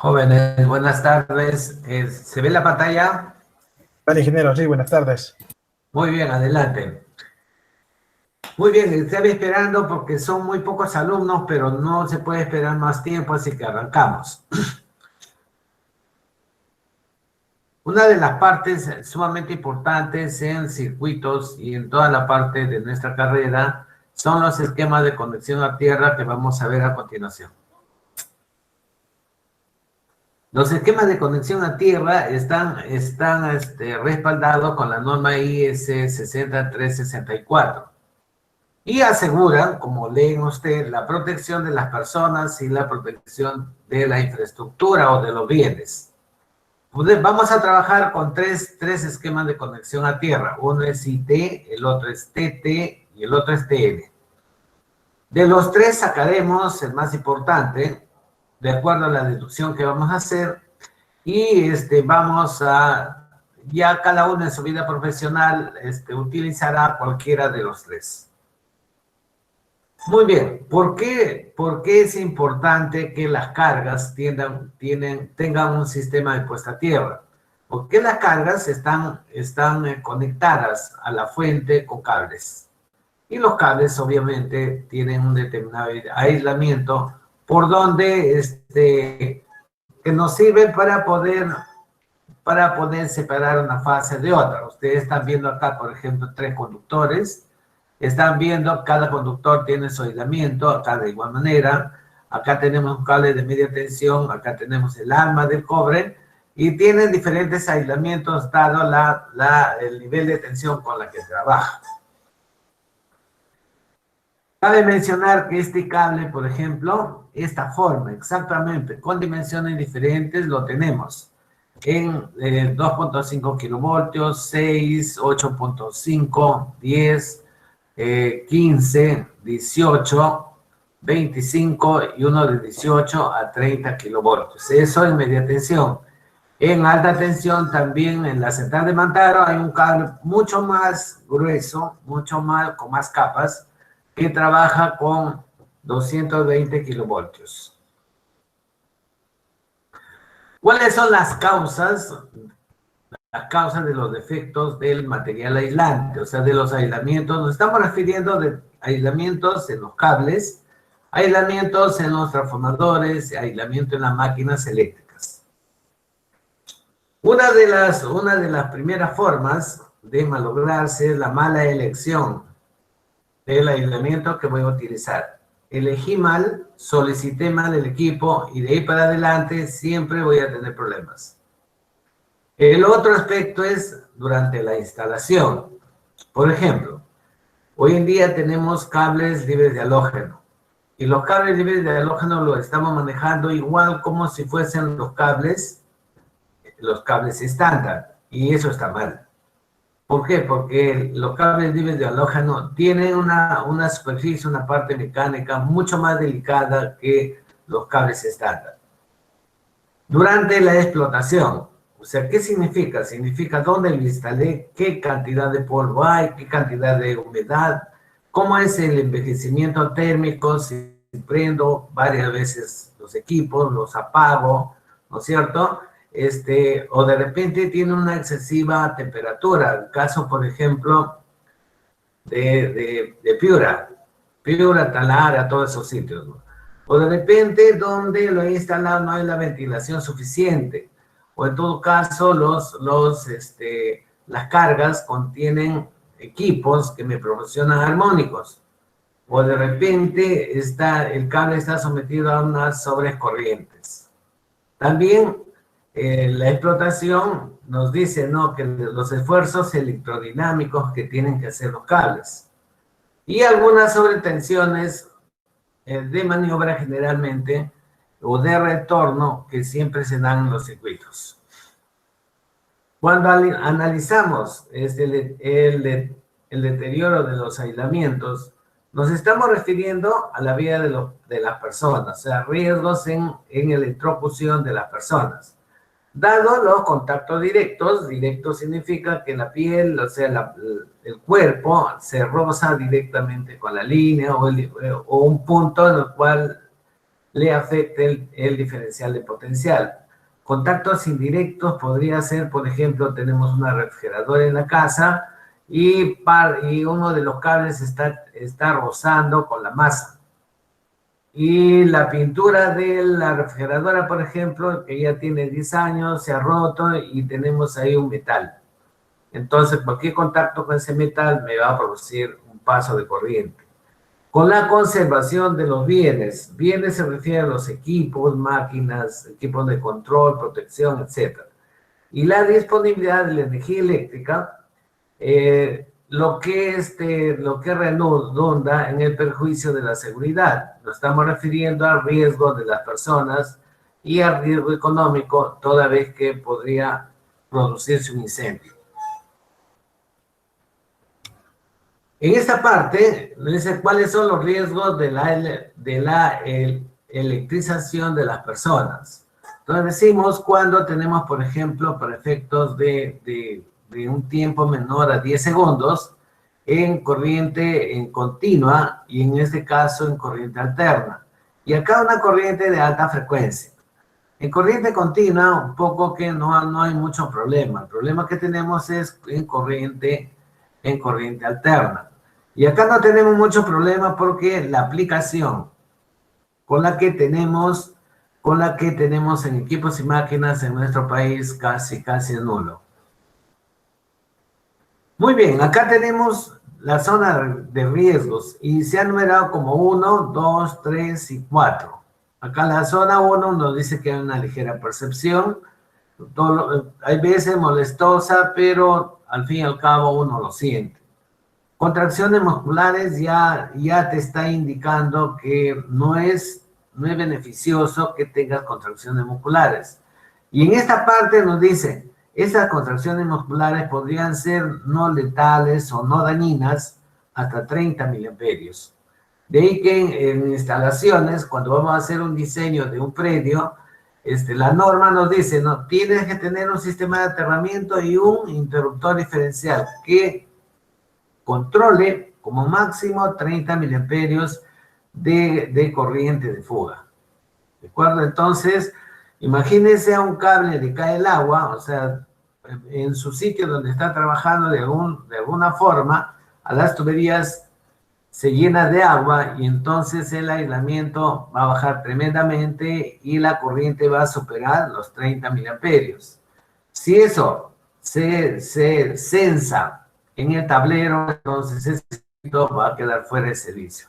Jóvenes, buenas tardes. ¿Se ve la pantalla? Vale, ingeniero, sí, buenas tardes. Muy bien, adelante. Muy bien, estaba esperando porque son muy pocos alumnos, pero no se puede esperar más tiempo, así que arrancamos. Una de las partes sumamente importantes en circuitos y en toda la parte de nuestra carrera son los esquemas de conexión a tierra que vamos a ver a continuación. Los esquemas de conexión a tierra están respaldados con la norma IS 60364 y aseguran, como leen usted, la protección de las personas y la protección de la infraestructura o de los bienes. Vamos a trabajar con tres esquemas de conexión a tierra. Uno es IT, el otro es TT y el otro es TL. De los tres sacaremos el más importante, de acuerdo a la deducción que vamos a hacer, y vamos a, ya cada uno en su vida profesional utilizará cualquiera de los tres. Muy bien, ¿por qué es importante que las cargas tengan un sistema de puesta a tierra? Porque las cargas están conectadas a la fuente con cables. Y los cables obviamente tienen un determinado aislamiento por donde que nos sirven para poder separar una fase de otra. Ustedes están viendo acá, por ejemplo, 3 conductores. Están viendo, cada conductor tiene su aislamiento, acá de igual manera. Acá tenemos un cable de media tensión, acá tenemos el alma del cobre, y tienen diferentes aislamientos dado el nivel de tensión con la que trabaja. Cabe mencionar que este cable, por ejemplo, esta forma exactamente, con dimensiones diferentes, lo tenemos en 2.5 kilovoltios, 6, 8.5, 10, 15, 18, 25 y uno de 18 a 30 kilovoltios. Eso en media tensión. En alta tensión también en la central de Mantaro hay un cable mucho más grueso, con más capas, que trabaja con 220 kilovoltios. ¿Cuáles son las causas? Las causas de los defectos del material aislante, o sea, de los aislamientos. Nos estamos refiriendo de aislamientos en los cables, aislamientos en los transformadores, aislamiento en las máquinas eléctricas. Una de las primeras formas de malograrse es la mala elección del aislamiento que voy a utilizar. Elegí mal, solicité mal el equipo y de ahí para adelante siempre voy a tener problemas. El otro aspecto es durante la instalación. Por ejemplo, hoy en día tenemos cables libres de halógeno. Y los cables libres de halógeno los estamos manejando igual como si fuesen los cables estándar. Y eso está mal. ¿Por qué? Porque los cables libres de halógeno tienen una superficie, una parte mecánica mucho más delicada que los cables estándar. Durante la explotación, o sea, ¿qué significa? Significa dónde lo instalé, qué cantidad de polvo hay, qué cantidad de humedad, cómo es el envejecimiento térmico, si prendo varias veces los equipos, los apago, ¿no es cierto? O de repente tiene una excesiva temperatura. El caso, por ejemplo, de Piura, Talara, todos esos sitios, ¿no? O de repente donde lo he instalado no hay la ventilación suficiente. O en todo caso, las cargas contienen equipos que me proporcionan armónicos. O de repente el cable está sometido a unas sobrecorrientes. También la explotación nos dice, ¿no?, que los esfuerzos electrodinámicos que tienen que hacer los cables. Y algunas sobretensiones de maniobra generalmente, o de retorno, que siempre se dan en los circuitos. Cuando analizamos el deterioro de los aislamientos, nos estamos refiriendo a la vida de las personas, o sea, riesgos en electrocución de las personas. Dado los contactos directos, directo significa que la piel, o sea, el cuerpo se roza directamente con la línea o un punto en el cual le afecte el diferencial de potencial. Contactos indirectos podría ser, por ejemplo, tenemos una refrigeradora en la casa y uno de los cables está rozando con la masa. Y la pintura de la refrigeradora, por ejemplo, que ya tiene 10 años, se ha roto y tenemos ahí un metal. Entonces, cualquier contacto con ese metal me va a producir un paso de corriente. Con la conservación de los bienes, bienes se refiere a los equipos, máquinas, equipos de control, protección, etc. Y la disponibilidad de la energía eléctrica, lo que redunda en el perjuicio de la seguridad. Nos estamos refiriendo al riesgo de las personas y al riesgo económico, toda vez que podría producirse un incendio. En esta parte, dice cuáles son los riesgos de la electrización de las personas. Entonces decimos cuando tenemos, por ejemplo, para efectos de un tiempo menor a 10 segundos, en corriente en continua y en este caso en corriente alterna. Y acá una corriente de alta frecuencia. En corriente continua, un poco que no hay mucho problema. El problema que tenemos es en corriente alterna. Y acá no tenemos mucho problema porque la aplicación con la que tenemos en equipos y máquinas en nuestro país casi es nulo. Muy bien, acá tenemos la zona de riesgos y se ha numerado como 1, 2, 3 y 4. Acá la zona 1 nos dice que hay una ligera percepción, hay veces molestosa, pero al fin y al cabo uno lo siente. Contracciones musculares ya te está indicando que no es beneficioso que tengas contracciones musculares. Y en esta parte nos dice, estas contracciones musculares podrían ser no letales o no dañinas hasta 30 miliamperios. De ahí que en instalaciones, cuando vamos a hacer un diseño de un predio, la norma nos dice, no, tienes que tener un sistema de aterramiento y un interruptor diferencial que controle como máximo 30 miliamperios de corriente de fuga. ¿De acuerdo? Entonces, imagínense a un cable le cae el agua, o sea, en su sitio donde está trabajando de alguna forma, a las tuberías se llena de agua y entonces el aislamiento va a bajar tremendamente y la corriente va a superar los 30 miliamperios. Si eso se censa en el tablero, entonces ese sitio va a quedar fuera de servicio.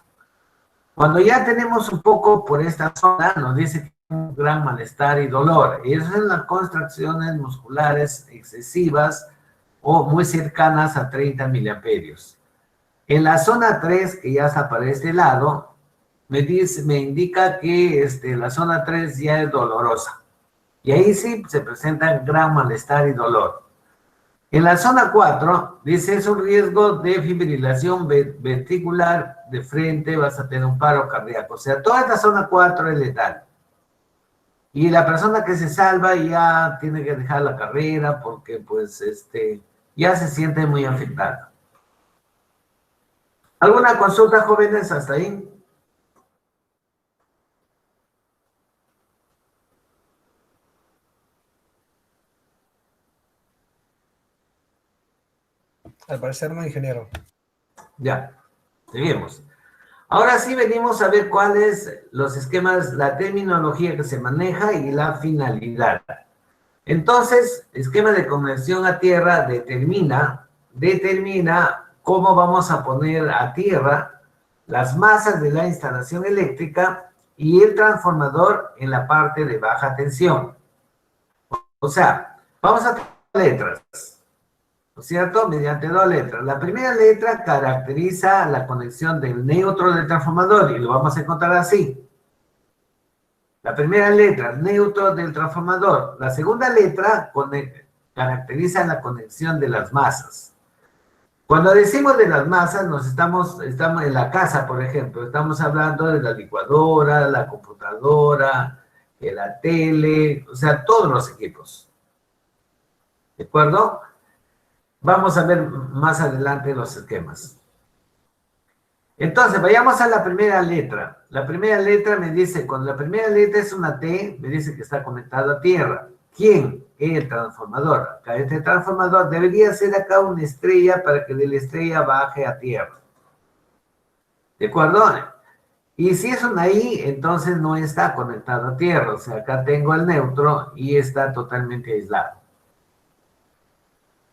Cuando ya tenemos un poco por esta zona, nos dice que hay un gran malestar y dolor. Y eso son las contracciones musculares excesivas o muy cercanas a 30 miliamperios. En la zona 3, que ya está para este lado, me indica que la zona 3 ya es dolorosa. Y ahí sí se presenta gran malestar y dolor. En la zona 4, dice, es un riesgo de fibrilación ventricular de frente, vas a tener un paro cardíaco. O sea, toda esta zona 4 es letal. Y la persona que se salva ya tiene que dejar la carrera porque, pues, ya se siente muy afectada. ¿Alguna consulta, jóvenes, hasta ahí? Al parecer no, ingeniero. Ya, seguimos. Ahora sí venimos a ver cuáles los esquemas, la terminología que se maneja y la finalidad. Entonces, esquema de conexión a tierra determina cómo vamos a poner a tierra las masas de la instalación eléctrica y el transformador en la parte de baja tensión. O sea, vamos a tener letras, ¿no es cierto? Mediante dos letras. La primera letra caracteriza la conexión del neutro del transformador y lo vamos a encontrar así. La primera letra, neutro del transformador. La segunda letra caracteriza la conexión de las masas. Cuando decimos de las masas, estamos en la casa, por ejemplo, estamos hablando de la licuadora, la computadora, la tele, o sea, todos los equipos. ¿De acuerdo? Vamos a ver más adelante los esquemas. Entonces, vayamos a la primera letra. La primera letra me dice, cuando la primera letra es una T, me dice que está conectado a tierra. ¿Quién? El transformador. Acá este transformador debería ser acá una estrella para que de la estrella baje a tierra. ¿De acuerdo? Y si es una I, entonces no está conectado a tierra. O sea, acá tengo el neutro y está totalmente aislado.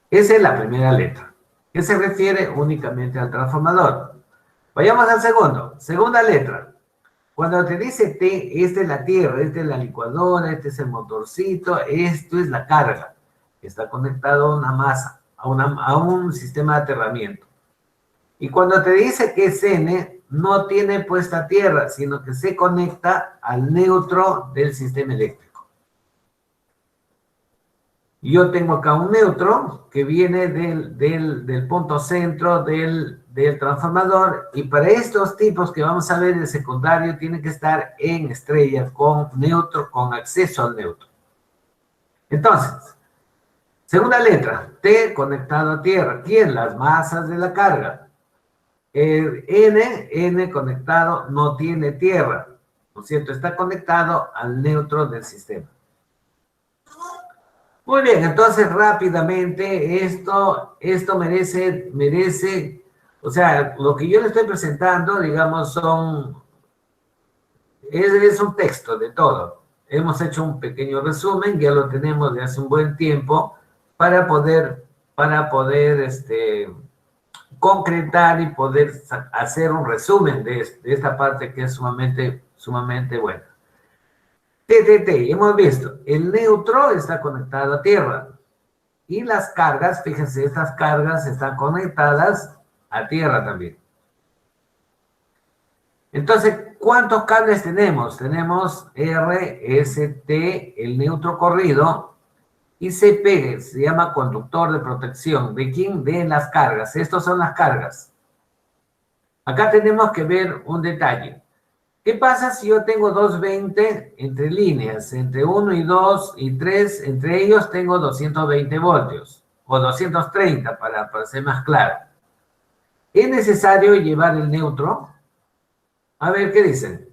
Esa es la primera letra, que se refiere únicamente al transformador. Vayamos al segundo. Segunda letra. Cuando te dice T, esta es la tierra, esta es la licuadora, este es el motorcito, esto es la carga, que está conectado a una masa, a un sistema de aterramiento. Y cuando te dice que es N, no tiene puesta tierra, sino que se conecta al neutro del sistema eléctrico. Yo tengo acá un neutro que viene del punto centro del transformador, y para estos tipos que vamos a ver en secundario tiene que estar en estrella con neutro, con acceso al neutro. Entonces, segunda letra, T conectado a tierra. ¿Quién? Las masas de la carga. N conectado no tiene tierra, ¿no es cierto? Está conectado al neutro del sistema. Muy bien, entonces rápidamente esto merece, o sea, lo que yo le estoy presentando, digamos, es un texto de todo. Hemos hecho un pequeño resumen, ya lo tenemos de hace un buen tiempo, para poder concretar y poder hacer un resumen de esta parte que es sumamente buena. Hemos visto, el neutro está conectado a tierra y las cargas, fíjense, estas cargas están conectadas a tierra también. Entonces, ¿cuántos cables tenemos? Tenemos R, S, T, el neutro corrido, y CP, se llama conductor de protección. ¿De quién? De las cargas. Estas son las cargas. Acá tenemos que ver un detalle. ¿Qué pasa si yo tengo 220 entre líneas? Entre 1 y 2 y 3, entre ellos tengo 220 voltios, o 230 para ser más claro. ¿Es necesario llevar el neutro? A ver, ¿qué dicen?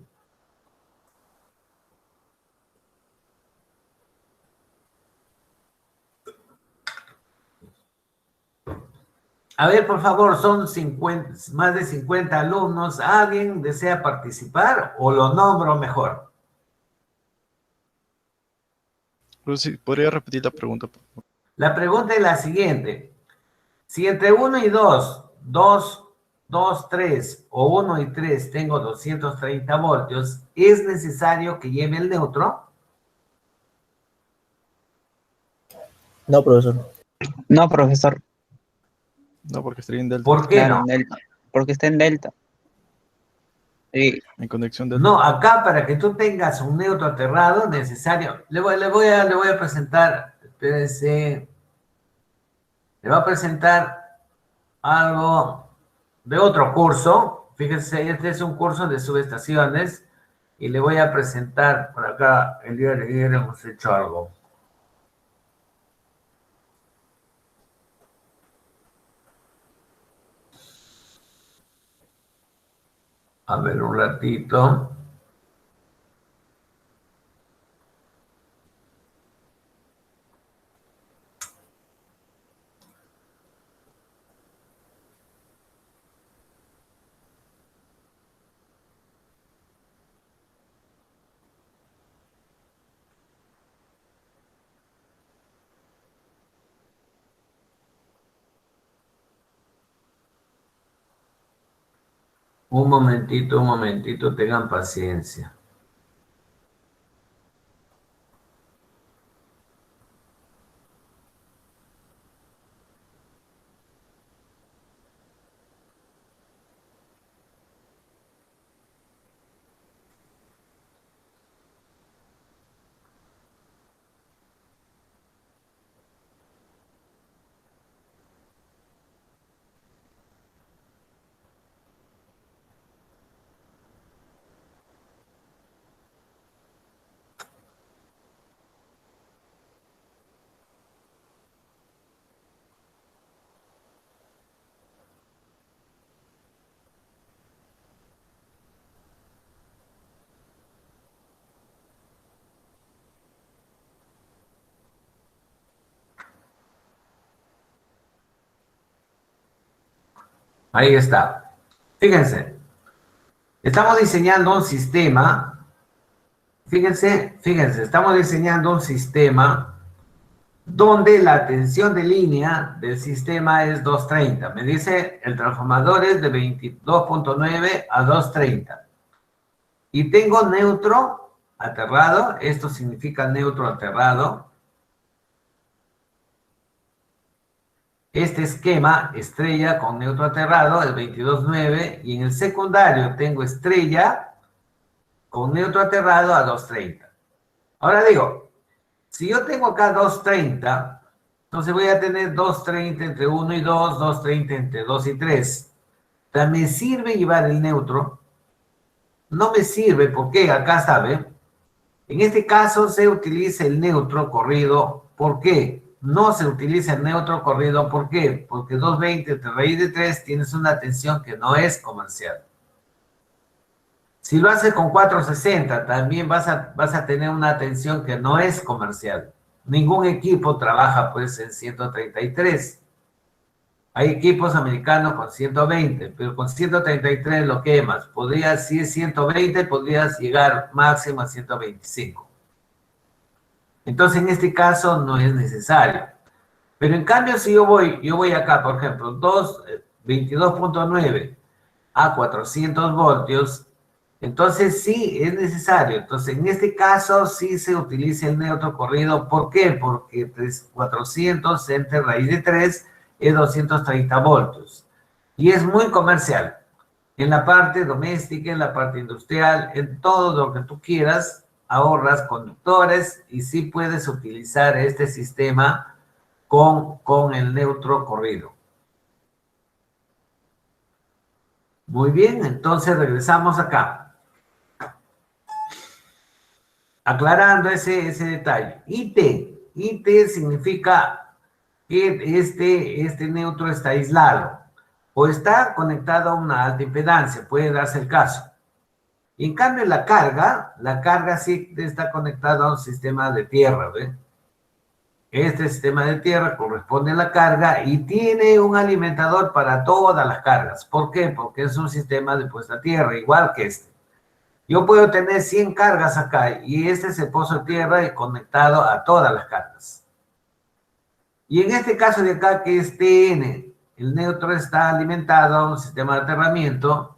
A ver, por favor, son 50, más de 50 alumnos. ¿Alguien desea participar o lo nombro mejor? Sí, ¿podría repetir la pregunta, por favor? La pregunta es la siguiente. Si entre 1 y 2, 2, 3 o 1 y 3 tengo 230 voltios, ¿es necesario que lleve el neutro? No, profesor. No, profesor. No, porque estaría en delta. ¿Por qué Claro, no? en delta. Porque está en delta. Sí. En conexión delta. No, acá para que tú tengas un neutro aterrado, necesario. Le voy a presentar, espérense, le voy a presentar algo de otro curso. Fíjense, este es un curso de subestaciones y le voy a presentar por acá, el día de ayer hemos hecho algo. A ver, un ratito. Un momentito, tengan paciencia. Ahí está. Fíjense. Estamos diseñando un sistema. Fíjense, estamos diseñando un sistema donde la tensión de línea del sistema es 230. Me dice el transformador es de 22.9 a 230. Y tengo neutro aterrado. Esto significa neutro aterrado. Este esquema, estrella con neutro aterrado, el 22.9. Y en el secundario tengo estrella con neutro aterrado a 230. Ahora digo, si yo tengo acá 230, entonces voy a tener 230 entre 1 y 2, 230 entre 2 y 3. ¿Me sirve llevar el neutro? No me sirve porque acá sabe, en este caso se utiliza el neutro corrido. ¿Por qué? No se utiliza el neutro corrido. ¿Por qué? Porque 220 entre raíz de 3 tienes una tensión que no es comercial. Si lo haces con 460, también vas a tener una tensión que no es comercial. Ningún equipo trabaja pues en 133. Hay equipos americanos con 120, pero con 133 lo quemas. Si es 120, podrías llegar máximo a 125. Entonces, en este caso no es necesario. Pero en cambio, si yo voy acá, por ejemplo, 22.9 a 400 voltios, entonces sí es necesario. Entonces, en este caso sí se utiliza el neutro corrido. ¿Por qué? Porque 400 entre raíz de 3 es 230 voltios. Y es muy comercial. En la parte doméstica, en la parte industrial, en todo lo que tú quieras, ahorras conductores y sí puedes utilizar este sistema con el neutro corrido. Muy bien, entonces regresamos acá. Aclarando ese detalle. IT significa que este neutro está aislado o está conectado a una alta impedancia, puede darse el caso. Y en cambio la carga sí está conectada a un sistema de tierra, ¿ve? Este sistema de tierra corresponde a la carga y tiene un alimentador para todas las cargas. ¿Por qué? Porque es un sistema de puesta a tierra, igual que este. Yo puedo tener 100 cargas acá y este es el pozo de tierra y conectado a todas las cargas. Y en este caso de acá, que es TN, el neutro está alimentado a un sistema de aterramiento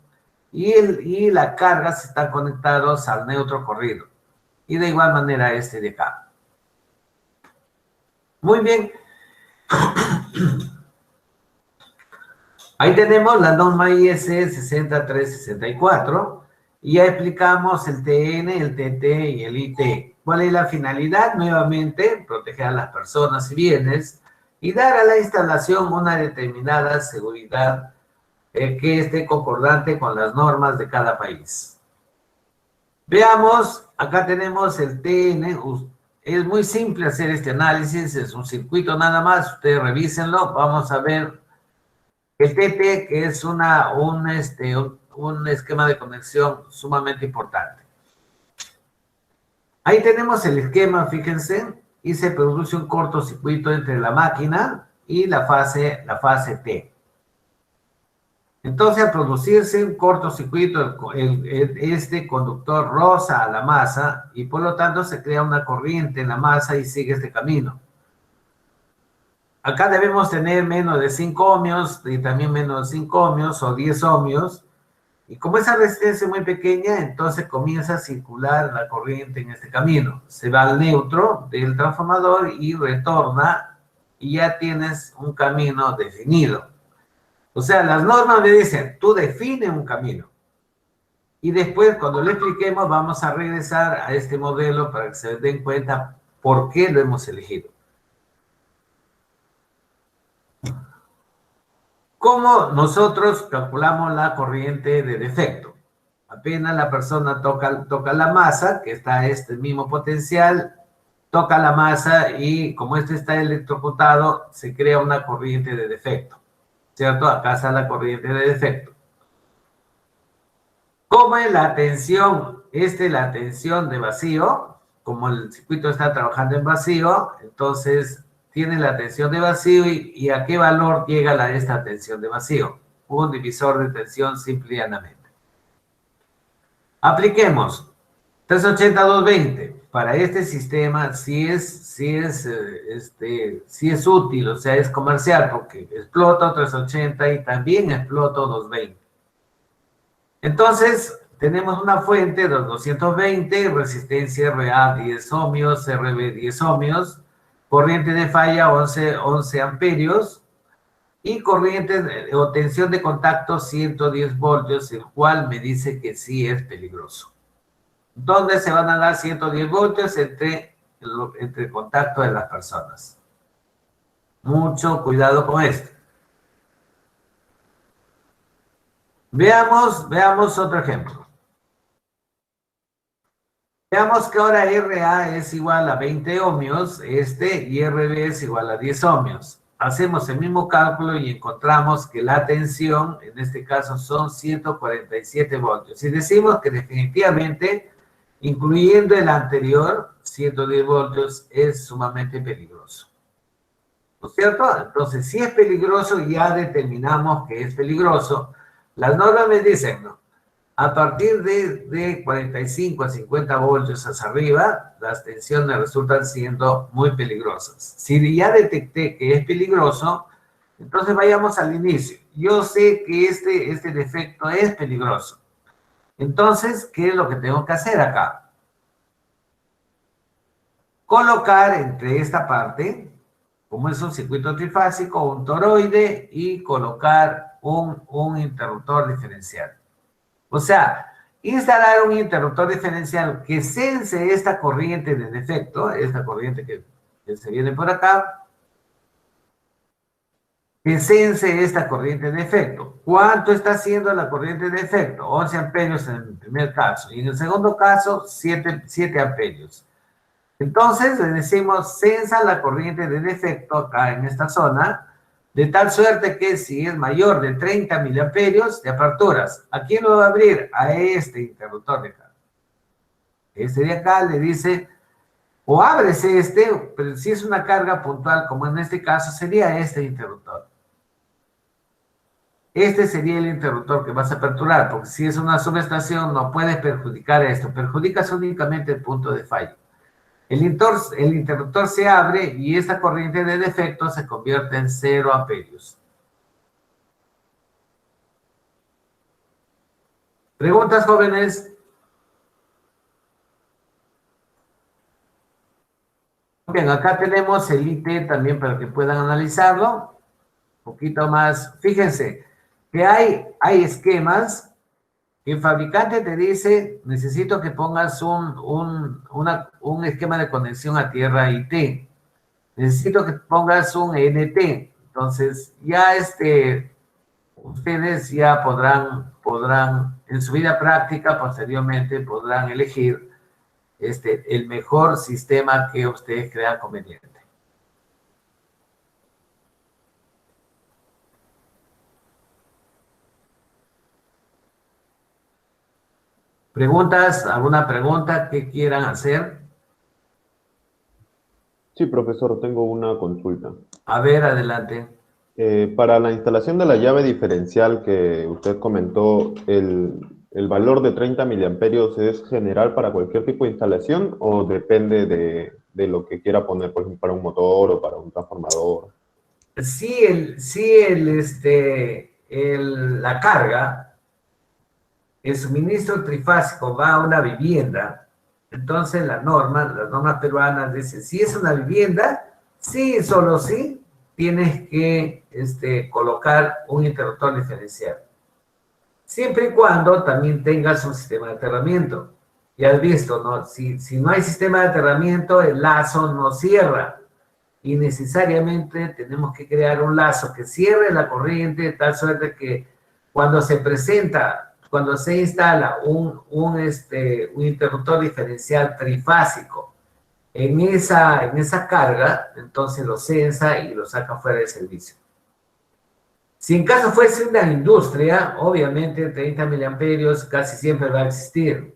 y las cargas están conectados al neutro corrido. Y de igual manera este de acá. Muy bien. Ahí tenemos la norma IS 60364. Y ya explicamos el TN, el TT y el IT. ¿Cuál es la finalidad? Nuevamente, proteger a las personas y bienes y dar a la instalación una determinada seguridad que esté concordante con las normas de cada país. Veamos, acá tenemos el TN. Es muy simple hacer este análisis, es un circuito nada más, ustedes revísenlo. Vamos a ver el TT, que es un esquema de conexión sumamente importante. Ahí tenemos el esquema, fíjense, y se produce un cortocircuito entre la máquina y la fase T. Entonces, al producirse un cortocircuito, este conductor roza a la masa y por lo tanto se crea una corriente en la masa y sigue este camino. Acá debemos tener menos de 5 ohmios y también menos de 5 ohmios o 10 ohmios. Y como esa resistencia es muy pequeña, entonces comienza a circular la corriente en este camino. Se va al neutro del transformador y retorna y ya tienes un camino definido. O sea, las normas me dicen, tú define un camino. Y después, cuando lo expliquemos, vamos a regresar a este modelo para que se den cuenta por qué lo hemos elegido. ¿Cómo nosotros calculamos la corriente de defecto? Apenas la persona toca la masa, que está este mismo potencial, toca la masa y como este está electrocutado, se crea una corriente de defecto. ¿Cierto? Acá está la corriente de defecto. ¿Cómo es la tensión? La tensión de vacío. Como el circuito está trabajando en vacío, entonces tiene la tensión de vacío y ¿a qué valor llega esta tensión de vacío? un divisor de tensión simple y llanamente. Apliquemos 380-220. Para este sistema sí es útil, o sea, es comercial, porque exploto 380 y también exploto 220. Entonces, tenemos una fuente de 220, resistencia RA 10 ohmios, RB 10 ohmios, corriente de falla 11 amperios y corriente o tensión de contacto 110 voltios, el cual me dice que sí es peligroso. ¿Dónde se van a dar 110 voltios? Entre el contacto de las personas. Mucho cuidado con esto. Veamos otro ejemplo. Veamos que ahora RA es igual a 20 ohmios, y RB es igual a 10 ohmios. Hacemos el mismo cálculo y encontramos que la tensión, en este caso, son 147 voltios. Y decimos que definitivamente, incluyendo el anterior, 110 voltios, es sumamente peligroso. ¿No es cierto? Entonces, si es peligroso, ya determinamos que es peligroso. Las normas me dicen, ¿no? A partir de 45 a 50 voltios hacia arriba, las tensiones resultan siendo muy peligrosas. Si ya detecté que es peligroso, entonces vayamos al inicio. Yo sé que este defecto es peligroso. Entonces, ¿qué es lo que tengo que hacer acá? Colocar entre esta parte, como es un circuito trifásico, un toroide y colocar un interruptor diferencial. O sea, instalar un interruptor diferencial que sense esta corriente de defecto, esta corriente que se viene por acá, que sense esta corriente de efecto. ¿Cuánto está haciendo la corriente de efecto? 11 amperios en el primer caso. Y en el segundo caso, 7 amperios. Entonces, le decimos, sensa la corriente de defecto acá en esta zona, de tal suerte que si es mayor de 30 miliamperios de aperturas, ¿a quién lo va a abrir? A este interruptor de acá. Este de acá le dice, o abres pero si es una carga puntual, como en este caso, sería este interruptor. Este sería el interruptor que vas a aperturar, porque si es una subestación no puedes perjudicar esto, perjudicas únicamente el punto de fallo. El interruptor se abre y esta corriente de defecto se convierte en 0 amperios. ¿Preguntas, jóvenes? Bien, acá tenemos el IT también para que puedan analizarlo. Un poquito más. Fíjense que hay esquemas que el fabricante te dice, necesito que pongas un esquema de conexión a tierra IT. Necesito que pongas un NT. Entonces, ya ustedes ya podrán, en su vida práctica, posteriormente, podrán elegir el mejor sistema que ustedes crean conveniente. ¿Preguntas? ¿Alguna pregunta que quieran hacer? Sí, profesor, tengo una consulta. A ver, adelante. Para la instalación de la llave diferencial que usted comentó, ¿el valor de 30 miliamperios es general para cualquier tipo de instalación o depende de lo que quiera poner, por ejemplo, para un motor o para un transformador? La carga, el suministro trifásico va a una vivienda, entonces las normas peruanas dicen, si es una vivienda, sí, solo sí, tienes que colocar un interruptor diferencial. Siempre y cuando también tengas un sistema de aterramiento. Ya has visto, ¿no? Si no hay sistema de aterramiento, el lazo no cierra. Y necesariamente tenemos que crear un lazo que cierre la corriente de tal suerte que cuando se instala un interruptor diferencial trifásico en esa carga, entonces lo sensa y lo saca fuera de servicio. Si en caso fuese una industria, obviamente 30 miliamperios casi siempre va a existir.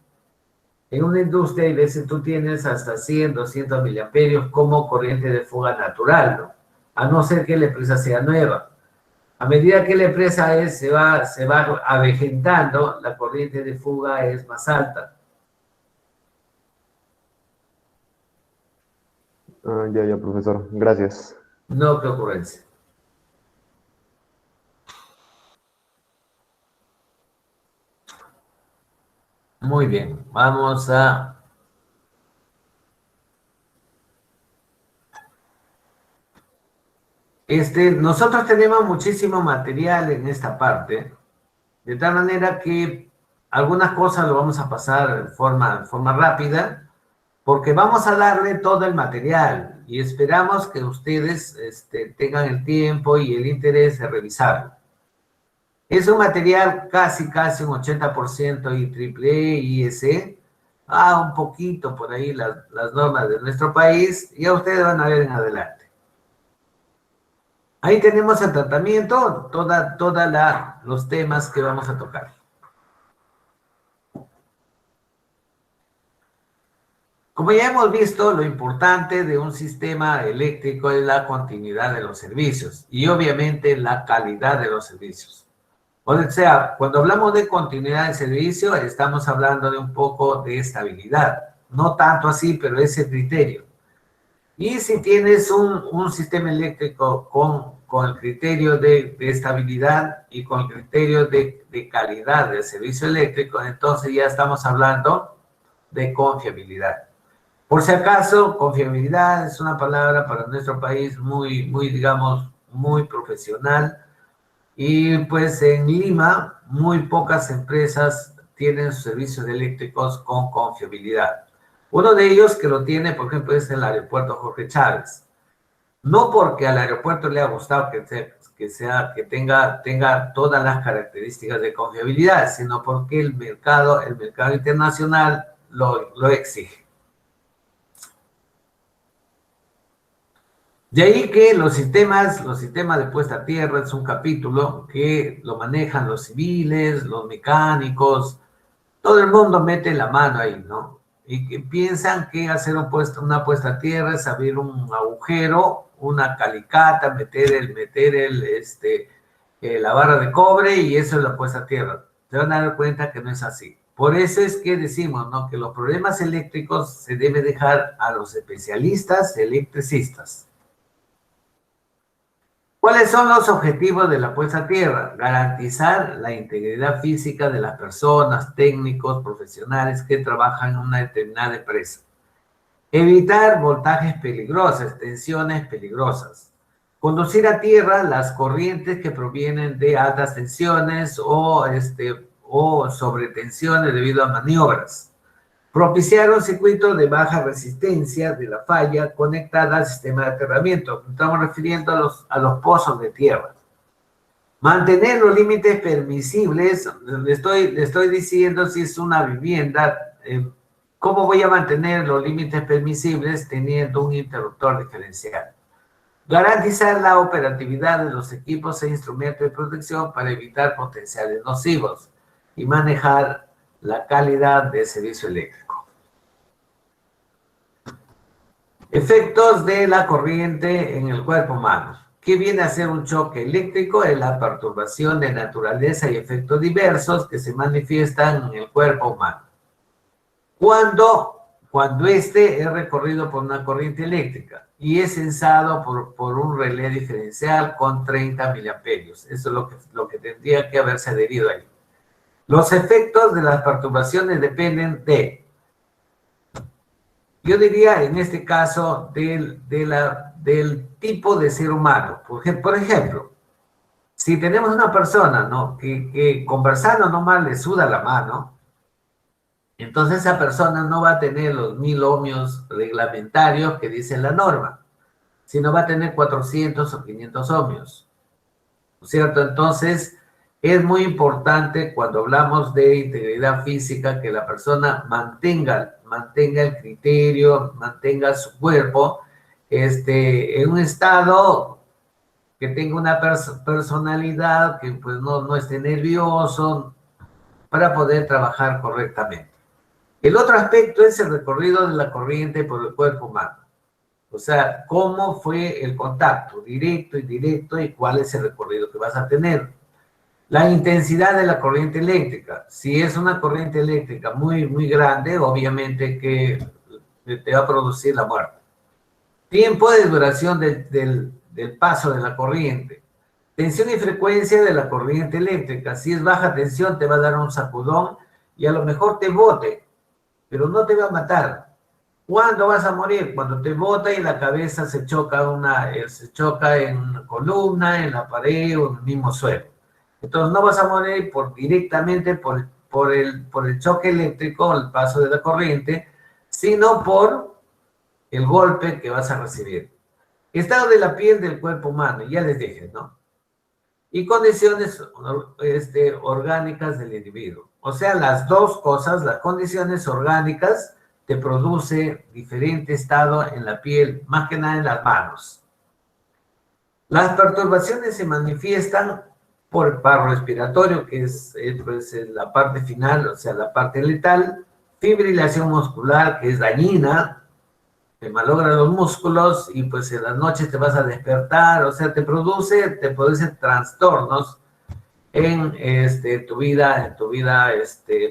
En una industria, a veces tú tienes hasta 100, 200 miliamperios como corriente de fuga natural, ¿no? A no ser que la empresa sea nueva. A medida que la empresa se va avejentando, la corriente de fuga es más alta. Ya, profesor. Gracias. No, qué ocurrencia. Muy bien, vamos a... Nosotros tenemos muchísimo material en esta parte, de tal manera que algunas cosas lo vamos a pasar de forma rápida, porque vamos a darle todo el material y esperamos que ustedes tengan el tiempo y el interés de revisarlo. Es un material casi un 80% IEEE, IEC, un poquito por ahí las normas de nuestro país, y ya ustedes van a ver en adelante. Ahí tenemos el tratamiento, los temas que vamos a tocar. Como ya hemos visto, lo importante de un sistema eléctrico es la continuidad de los servicios y obviamente la calidad de los servicios. O sea, cuando hablamos de continuidad de servicio, estamos hablando de un poco de estabilidad. No tanto así, pero es el criterio. Y si tienes un sistema eléctrico con el criterio de estabilidad y con el criterio de calidad del servicio eléctrico, entonces ya estamos hablando de confiabilidad. Por si acaso, confiabilidad es una palabra para nuestro país digamos, muy profesional. Y pues en Lima, muy pocas empresas tienen sus servicios eléctricos con confiabilidad. Uno de ellos que lo tiene, por ejemplo, es el aeropuerto Jorge Chávez. No porque al aeropuerto le ha gustado que tenga todas las características de confiabilidad, sino porque el mercado internacional lo exige. De ahí que los sistemas de puesta a tierra es un capítulo que lo manejan los civiles, los mecánicos, todo el mundo mete la mano ahí, ¿no? Y que piensan que hacer una puesta a tierra es abrir un agujero, una calicata, meter la barra de cobre y eso es la puesta a tierra. Se van a dar cuenta que no es así. Por eso es que decimos, ¿no?, que los problemas eléctricos se debe dejar a los especialistas electricistas. ¿Cuáles son los objetivos de la puesta a tierra? Garantizar la integridad física de las personas, técnicos, profesionales que trabajan en una determinada empresa. Evitar voltajes peligrosos, tensiones peligrosas. Conducir a tierra las corrientes que provienen de altas tensiones o sobretensiones debido a maniobras. Propiciar un circuito de baja resistencia de la falla conectada al sistema de aterramiento. Estamos refiriendo a los pozos de tierra. Mantener los límites permisibles. Le estoy diciendo si es una vivienda. ¿Cómo voy a mantener los límites permisibles teniendo un interruptor diferencial? Garantizar la operatividad de los equipos e instrumentos de protección para evitar potenciales nocivos y manejar la calidad del servicio eléctrico. Efectos de la corriente en el cuerpo humano. ¿Qué viene a ser un choque eléctrico? Es la perturbación de naturaleza y efectos diversos que se manifiestan en el cuerpo humano. Cuando este es recorrido por una corriente eléctrica y es sensado por un relé diferencial con 30 miliamperios. Eso es lo que tendría que haberse adherido ahí. Los efectos de las perturbaciones dependen yo diría en este caso, del tipo de ser humano. Por ejemplo, si tenemos una persona, ¿no?, que conversando nomás le suda la mano, entonces esa persona no va a tener los 1000 ohmios reglamentarios que dice la norma, sino va a tener 400 o 500 ohmios. ¿No es cierto? Entonces, es muy importante cuando hablamos de integridad física que la persona mantenga el criterio, mantenga su cuerpo en un estado que tenga una personalidad, que pues no esté nervioso, para poder trabajar correctamente. El otro aspecto es el recorrido de la corriente por el cuerpo humano. O sea, cómo fue el contacto, directo, indirecto, y cuál es el recorrido que vas a tener. La intensidad de la corriente eléctrica. Si es una corriente eléctrica muy, muy grande, obviamente que te va a producir la muerte. Tiempo de duración del paso de la corriente. Tensión y frecuencia de la corriente eléctrica. Si es baja tensión, te va a dar un sacudón y a lo mejor te bote, pero no te va a matar. ¿Cuándo vas a morir? Cuando te bota y la cabeza se choca en una columna, en la pared o en el mismo suelo. Entonces no vas a morir directamente por el choque eléctrico, el paso de la corriente, sino por el golpe que vas a recibir. Estado de la piel del cuerpo humano, ya les dije, ¿no? Y condiciones orgánicas del individuo. O sea, las dos cosas, las condiciones orgánicas, te produce diferente estado en la piel, más que nada en las manos. Las perturbaciones se manifiestan por el paro respiratorio, que es la parte final, o sea, la parte letal, fibrilación muscular, que es dañina, que malogra los músculos y pues en las noches te vas a despertar, o sea, te produce trastornos en tu vida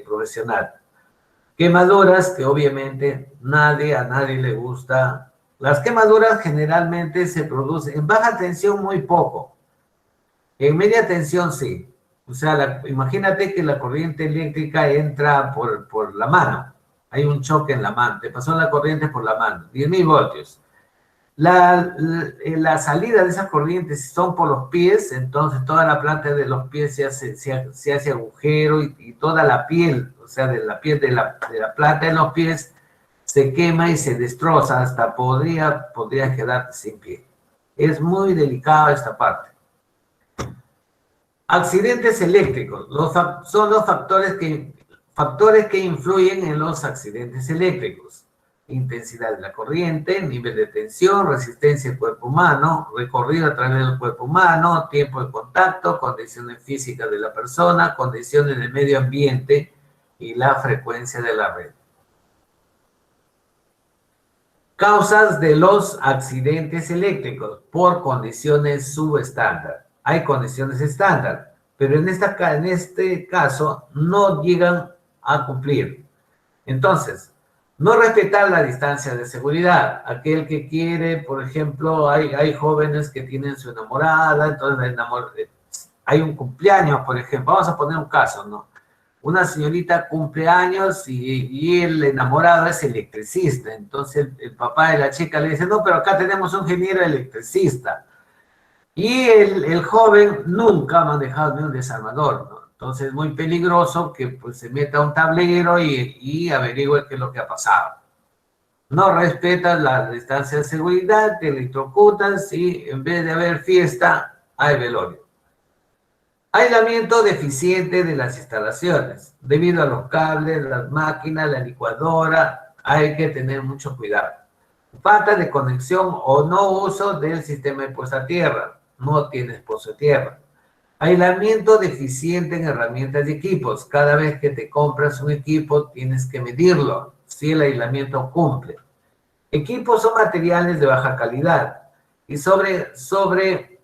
profesional. Quemaduras que obviamente a nadie le gusta. Las quemaduras generalmente se producen en baja tensión muy poco. En media tensión sí. O sea, imagínate que la corriente eléctrica entra por la mano. Hay un choque en la mano. Te pasó la corriente por la mano. 10.000 voltios. La salida de esas corrientes, si son por los pies, entonces toda la planta de los pies se hace agujero y toda la piel, o sea, de la piel de la planta de los pies, se quema y se destroza, hasta podría quedarte sin pie. Es muy delicado esta parte. Accidentes eléctricos son los factores que influyen en los accidentes eléctricos. Intensidad de la corriente, nivel de tensión, resistencia del cuerpo humano, recorrido a través del cuerpo humano, tiempo de contacto, condiciones físicas de la persona, condiciones del medio ambiente y la frecuencia de la red. Causas de los accidentes eléctricos por condiciones subestándar. Hay condiciones estándar, pero en este caso no llegan a cumplir. Entonces, no respetar la distancia de seguridad. Aquel que quiere, por ejemplo, hay jóvenes que tienen su enamorada, entonces hay un cumpleaños, por ejemplo, vamos a poner un caso, ¿no? Una señorita cumple años y el enamorado es electricista, entonces el papá de la chica le dice, no, pero acá tenemos un ingeniero electricista. Y el joven nunca ha manejado ni un desarmador, ¿no? Entonces es muy peligroso que pues, se meta a un tablero y averigüe qué es lo que ha pasado. No respetas la distancia de seguridad, te electrocutas y en vez de haber fiesta, hay velorio. Aislamiento deficiente de las instalaciones. Debido a los cables, las máquinas, la licuadora, hay que tener mucho cuidado. Falta de conexión o no uso del sistema de puesta a tierra. No tienes puesta a tierra. Aislamiento deficiente en herramientas y equipos. Cada vez que te compras un equipo, tienes que medirlo, si el aislamiento cumple. Equipos o materiales de baja calidad. Y sobre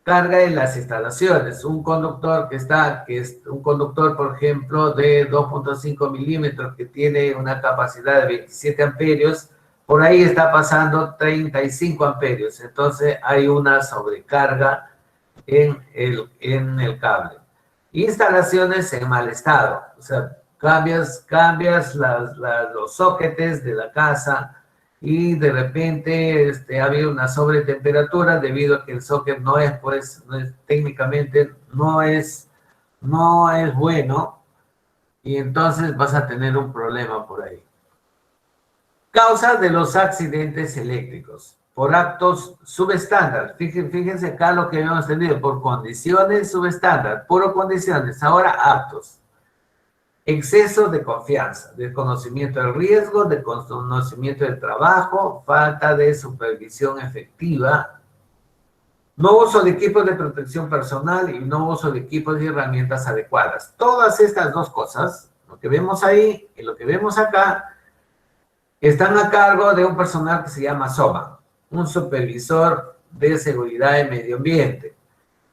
carga en las instalaciones. Un conductor que es un conductor, por ejemplo, de 2.5 milímetros, que tiene una capacidad de 27 amperios, por ahí está pasando 35 amperios. Entonces hay una sobrecarga en el cable. Instalaciones en mal estado, o sea, cambias los sockets de la casa y de repente ha habido una sobretemperatura debido a que el socket técnicamente no es bueno y entonces vas a tener un problema por ahí. Causas de los accidentes eléctricos. Por actos subestándar. Fíjense acá lo que habíamos tenido. Por condiciones subestándar. Puro condiciones. Ahora actos. Exceso de confianza. Desconocimiento del riesgo. Desconocimiento del trabajo. Falta de supervisión efectiva. No uso de equipos de protección personal y no uso de equipos y herramientas adecuadas. Todas estas dos cosas, lo que vemos ahí y lo que vemos acá, están a cargo de un personal que se llama SOMA, un supervisor de seguridad y medio ambiente,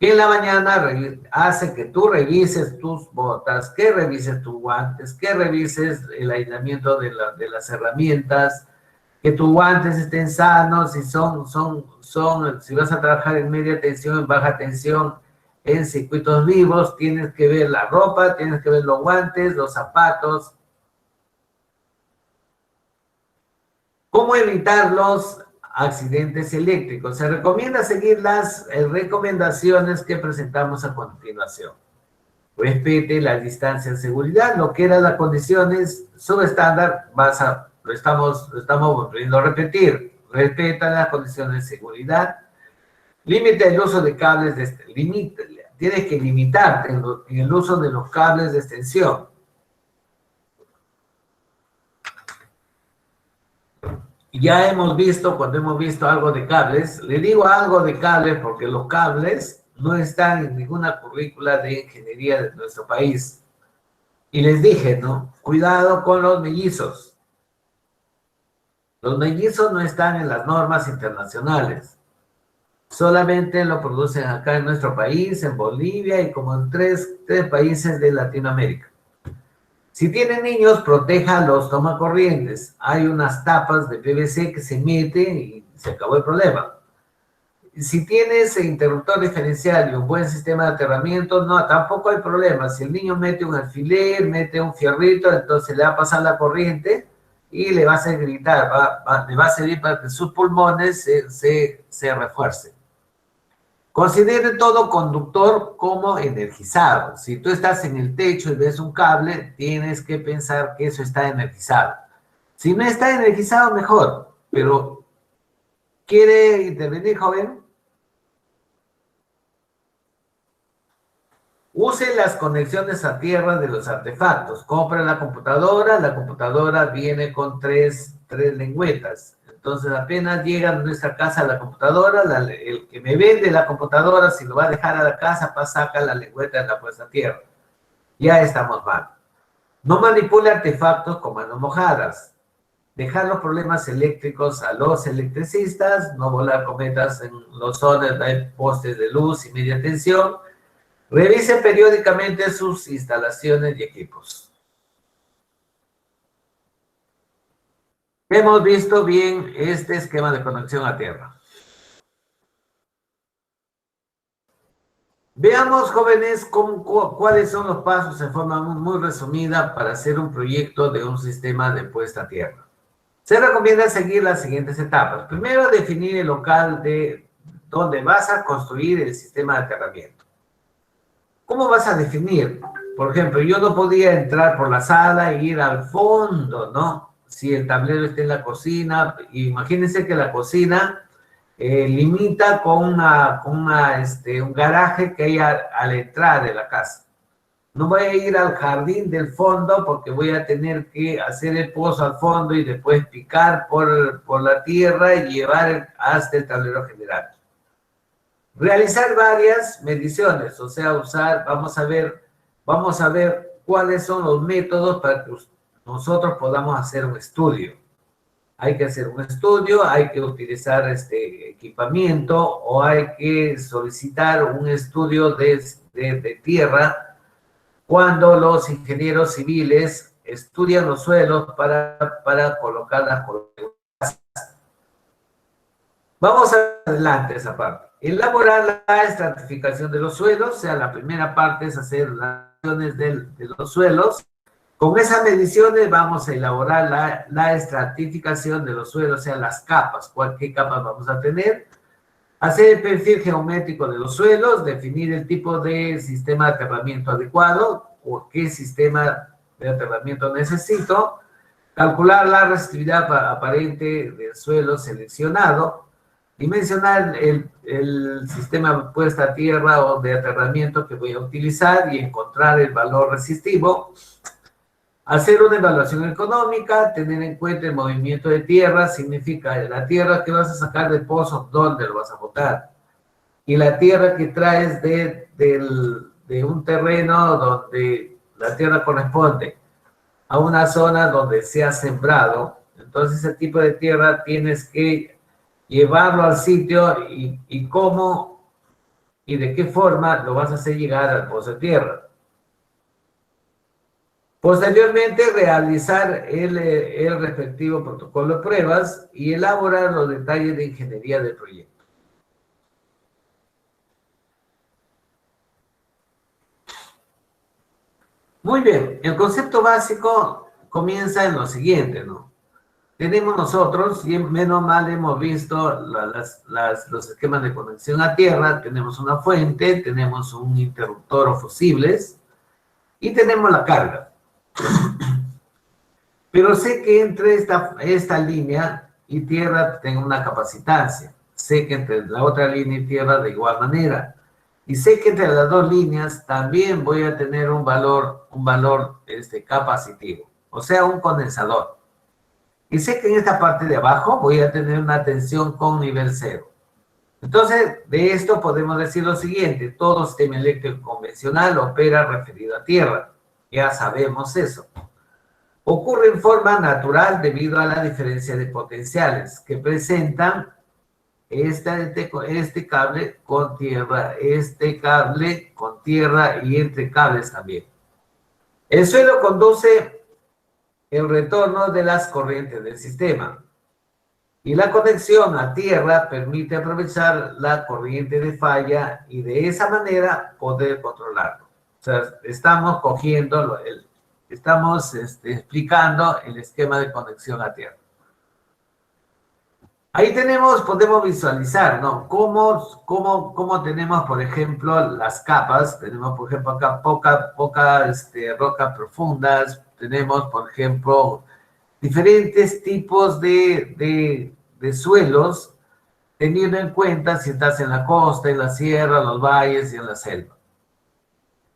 que en la mañana hace que tú revises tus botas, que revises tus guantes, que revises el aislamiento de las herramientas, que tus guantes estén sanos, si vas a trabajar en media tensión, en baja tensión, en circuitos vivos, tienes que ver la ropa, tienes que ver los guantes, los zapatos. ¿Cómo evitar los accidentes eléctricos? Se recomienda seguir las recomendaciones que presentamos a continuación. Respete las distancias de seguridad, lo que eran las condiciones subestándar, lo estamos volviendo a repetir. Respeta las condiciones de seguridad. Limita el uso de cables tienes que limitarte en el uso de los cables de extensión. Ya hemos visto, cuando hemos visto algo de cables, le digo algo de cables porque los cables no están en ninguna currícula de ingeniería de nuestro país. Y les dije, ¿no? Cuidado con los mellizos. Los mellizos no están en las normas internacionales. Solamente lo producen acá en nuestro país, en Bolivia y como en tres países de Latinoamérica. Si tienen niños, protéjalos, tomacorrientes. Hay unas tapas de PVC que se meten y se acabó el problema. Si tienes interruptor diferencial y un buen sistema de aterramiento, no, tampoco hay problema. Si el niño mete un alfiler, mete un fierrito, entonces le va a pasar la corriente y le va a hacer gritar, le va a servir para que sus pulmones se refuercen. Considere todo conductor como energizado. Si tú estás en el techo y ves un cable, tienes que pensar que eso está energizado. Si no está energizado, mejor. Pero, ¿quiere intervenir, joven? Use las conexiones a tierra de los artefactos. Compra la computadora viene con tres lengüetas. Entonces, apenas llega a nuestra casa la computadora, el que me vende la computadora, si lo va a dejar a la casa, saca la lengüeta de la puesta a tierra. Ya estamos mal. No manipule artefactos con manos mojadas. Dejar los problemas eléctricos a los electricistas, no volar cometas en los zonas de postes de luz y media tensión. Revise periódicamente sus instalaciones y equipos. Hemos visto bien este esquema de conexión a tierra. Veamos, jóvenes, cuáles son los pasos en forma muy resumida para hacer un proyecto de un sistema de puesta a tierra. Se recomienda seguir las siguientes etapas. Primero, definir el local de donde vas a construir el sistema de aterramiento. ¿Cómo vas a definir? Por ejemplo, yo no podía entrar por la sala e ir al fondo, ¿no? Si el tablero está en la cocina, imagínense que la cocina limita con un garaje que hay a la entrada de la casa. No voy a ir al jardín del fondo porque voy a tener que hacer el pozo al fondo y después picar por la tierra y llevar hasta el tablero general. Realizar varias mediciones, o sea, vamos a ver cuáles son los métodos para que nosotros podamos hacer un estudio. Hay que hacer un estudio, hay que utilizar equipamiento o hay que solicitar un estudio de tierra cuando los ingenieros civiles estudian los suelos para colocar las columnas. Vamos adelante esa parte. Elaborar la estratificación de los suelos, o sea, la primera parte es hacer las mediciones de los suelos. Con esas mediciones vamos a elaborar la estratificación de los suelos, o sea, las capas, qué capas vamos a tener. Hacer el perfil geométrico de los suelos, definir el tipo de sistema de aterramiento adecuado, o qué sistema de aterramiento necesito. Calcular la resistividad aparente del suelo seleccionado. Dimensionar el sistema de puesta a tierra o de aterramiento que voy a utilizar y encontrar el valor resistivo. Hacer una evaluación económica, tener en cuenta el movimiento de tierra, significa la tierra que vas a sacar del pozo, ¿dónde lo vas a botar? Y la tierra que traes de un terreno donde la tierra corresponde a una zona donde se ha sembrado. Entonces ese tipo de tierra tienes que llevarlo al sitio y cómo y de qué forma lo vas a hacer llegar al pozo de tierra. Posteriormente, realizar el respectivo protocolo de pruebas y elaborar los detalles de ingeniería del proyecto. Muy bien, el concepto básico comienza en lo siguiente, ¿no? Tenemos nosotros, y menos mal hemos visto los esquemas de conexión a tierra, tenemos una fuente, tenemos un interruptor o fusibles, y tenemos la carga. Pero sé que entre esta línea y tierra tengo una capacitancia. Sé que entre la otra línea y tierra de igual manera. Y sé que entre las dos líneas también voy a tener un valor capacitivo. O sea, un condensador. Y sé que en esta parte de abajo voy a tener una tensión con nivel 0. Entonces, de esto podemos decir lo siguiente. Todo sistema eléctrico convencional opera referido a tierra. Ya sabemos eso. Ocurre en forma natural debido a la diferencia de potenciales que presentan este cable con tierra, este cable con tierra y entre cables también. El suelo conduce el retorno de las corrientes del sistema y la conexión a tierra permite aprovechar la corriente de falla y de esa manera poder controlarlo. O sea, estamos cogiendo, estamos explicando el esquema de conexión a tierra. Ahí podemos visualizar, ¿no? Cómo tenemos, por ejemplo, las capas. Tenemos, por ejemplo, acá rocas profundas. Tenemos, por ejemplo, diferentes tipos de suelos, teniendo en cuenta si estás en la costa, en la sierra, en los valles y en la selva.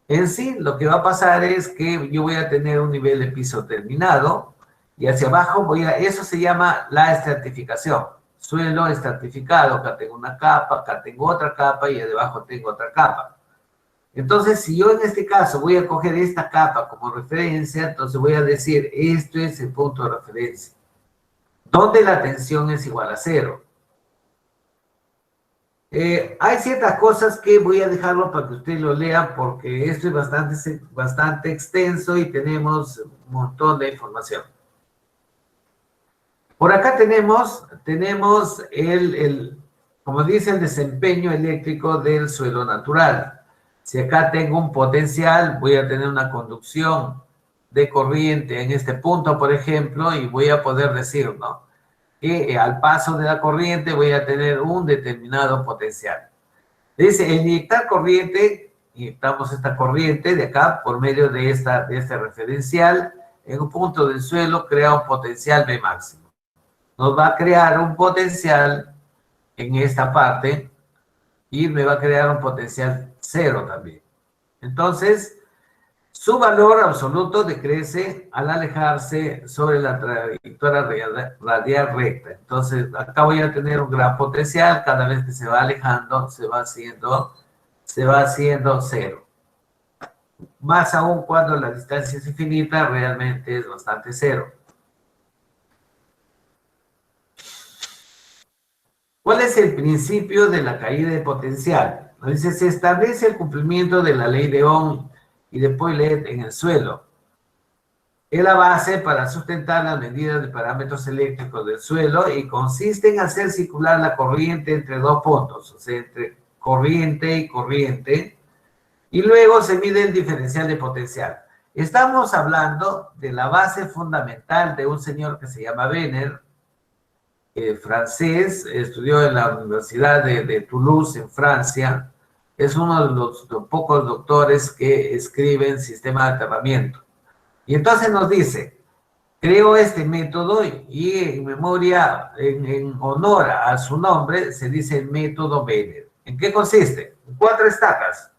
En sí, lo que va a pasar es que yo voy a tener un nivel de piso terminado y hacia abajo eso se llama la estratificación. Suelo estratificado, acá tengo una capa, acá tengo otra capa y debajo tengo otra capa. Entonces, si yo en este caso voy a coger esta capa como referencia, entonces voy a decir, esto es el punto de referencia, donde la tensión es igual a 0. Hay ciertas cosas que voy a dejarlo para que ustedes lo lean porque esto es bastante extenso y tenemos un montón de información. Por acá tenemos como dice, el desempeño eléctrico del suelo natural. Si acá tengo un potencial, voy a tener una conducción de corriente en este punto, por ejemplo, y voy a poder decir, ¿no?, que al paso de la corriente voy a tener un determinado potencial. Dice, inyectar corriente, inyectamos esta corriente de acá por medio de este referencial en un punto del suelo, crea un potencial V máximo. Nos va a crear un potencial en esta parte y me va a crear un potencial 0 también. Entonces, su valor absoluto decrece al alejarse sobre la trayectoria radial recta. Entonces, acá voy a tener un gran potencial. Cada vez que se va alejando, se va haciendo 0. Más aún cuando la distancia es infinita, realmente es bastante 0. ¿Cuál es el principio de la caída de potencial? Dice, se establece el cumplimiento de la ley de Ohm y de Poilet en el suelo. Es la base para sustentar las medidas de parámetros eléctricos del suelo y consiste en hacer circular la corriente entre dos puntos, o sea, entre corriente y corriente, y luego se mide el diferencial de potencial. Estamos hablando de la base fundamental de un señor que se llama Benner, francés, estudió en la Universidad de Toulouse, en Francia. Es uno de los pocos doctores que escriben sistema de aterramiento. Y entonces nos dice, creo este método y en memoria, en honor a su nombre, se dice el método Benner. ¿En qué consiste? En 4 estacas.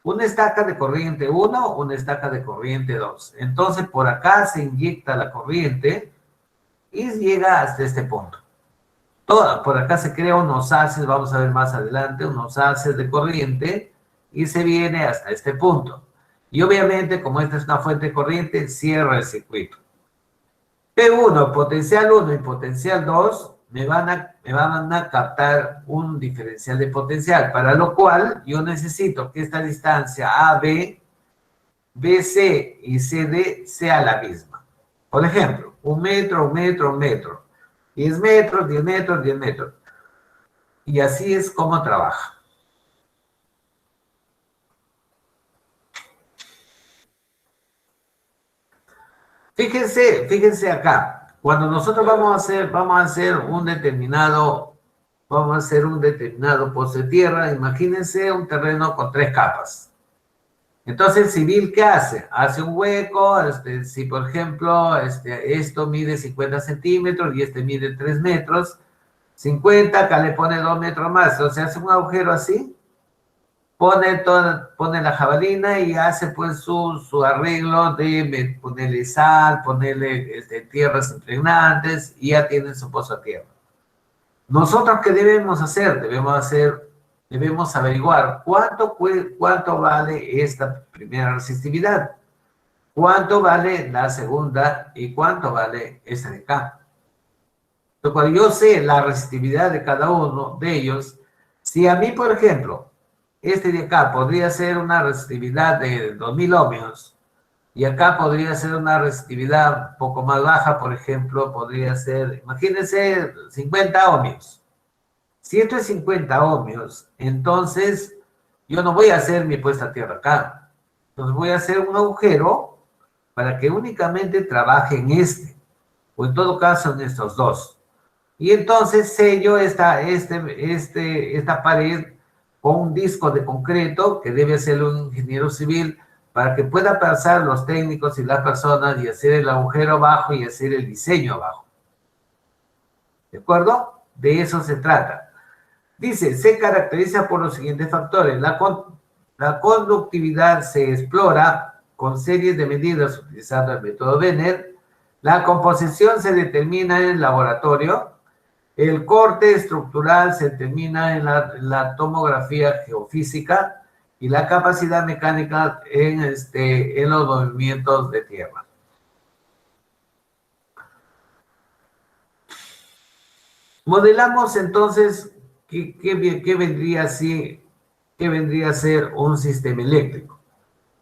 Una estaca de corriente 1, una estaca de corriente 2. Entonces por acá se inyecta la corriente y llega hasta este punto. Por acá se crea unos haces, vamos a ver más adelante, unos haces de corriente y se viene hasta este punto. Y obviamente, como esta es una fuente de corriente, cierra el circuito. P1, potencial 1 y potencial 2 me van a captar un diferencial de potencial, para lo cual yo necesito que esta distancia AB, BC y CD sea la misma. Por ejemplo, 1 metro, 1 metro, 1 metro. 10 metros, 10 metros, 10 metros. Y así es como trabaja. Fíjense acá. Cuando nosotros vamos a hacer un determinado pozo de tierra, imagínense un terreno con 3 capas. Entonces, el civil, ¿qué hace? Hace un hueco, si por ejemplo, esto mide 50 centímetros y este mide 3 metros, 50, acá le pone 2 metros más, entonces hace un agujero así, pone la jabalina y hace pues su arreglo de ponerle sal, ponerle tierras impregnantes y ya tiene su pozo a tierra. Nosotros, ¿qué debemos hacer? Debemos averiguar cuánto vale esta primera resistividad, cuánto vale la segunda y cuánto vale esta de acá. Entonces, cuando yo sé la resistividad de cada uno de ellos, si a mí, por ejemplo, este de acá podría ser una resistividad de 2000 ohmios y acá podría ser una resistividad un poco más baja, por ejemplo, podría ser, imagínense, 50 ohmios. Si esto es 50 ohmios, entonces yo no voy a hacer mi puesta a tierra acá. Entonces voy a hacer un agujero para que únicamente trabaje en o en todo caso en estos dos. Y entonces sello esta pared con un disco de concreto que debe hacerlo un ingeniero civil para que pueda pasar los técnicos y las personas y hacer el agujero abajo y hacer el diseño abajo. ¿De acuerdo? De eso se trata. Dice, se caracteriza por los siguientes factores. La conductividad se explora con series de medidas utilizando el método Benner. La composición se determina en el laboratorio. El corte estructural se determina en la tomografía geofísica y la capacidad mecánica en los movimientos de tierra. Modelamos entonces ¿qué vendría a ser un sistema eléctrico?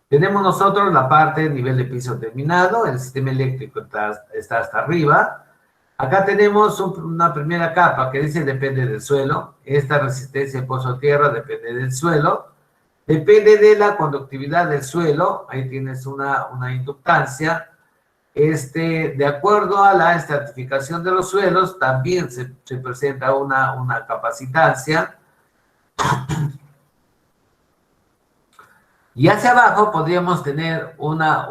Tenemos nosotros la parte de nivel de piso terminado, el sistema eléctrico está hasta arriba. Acá tenemos una primera capa que dice depende del suelo. Esta resistencia de pozo tierra depende del suelo. Depende de la conductividad del suelo. Ahí tienes una inductancia. De acuerdo a la estratificación de los suelos, también se presenta una capacitancia. Y hacia abajo podríamos tener una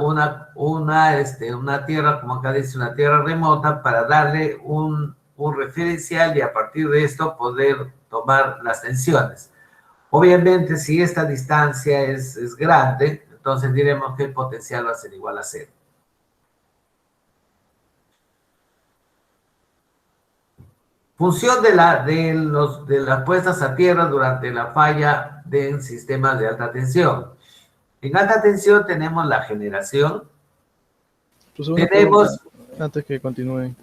tierra, como acá dice, una tierra remota, para darle un referencial y a partir de esto poder tomar las tensiones. Obviamente, si esta distancia es grande, entonces diremos que el potencial va a ser igual a 0. Función de las puestas a tierra durante la falla de sistemas de alta tensión. En alta tensión tenemos la generación. Pues una tenemos... pregunta, antes que continúe.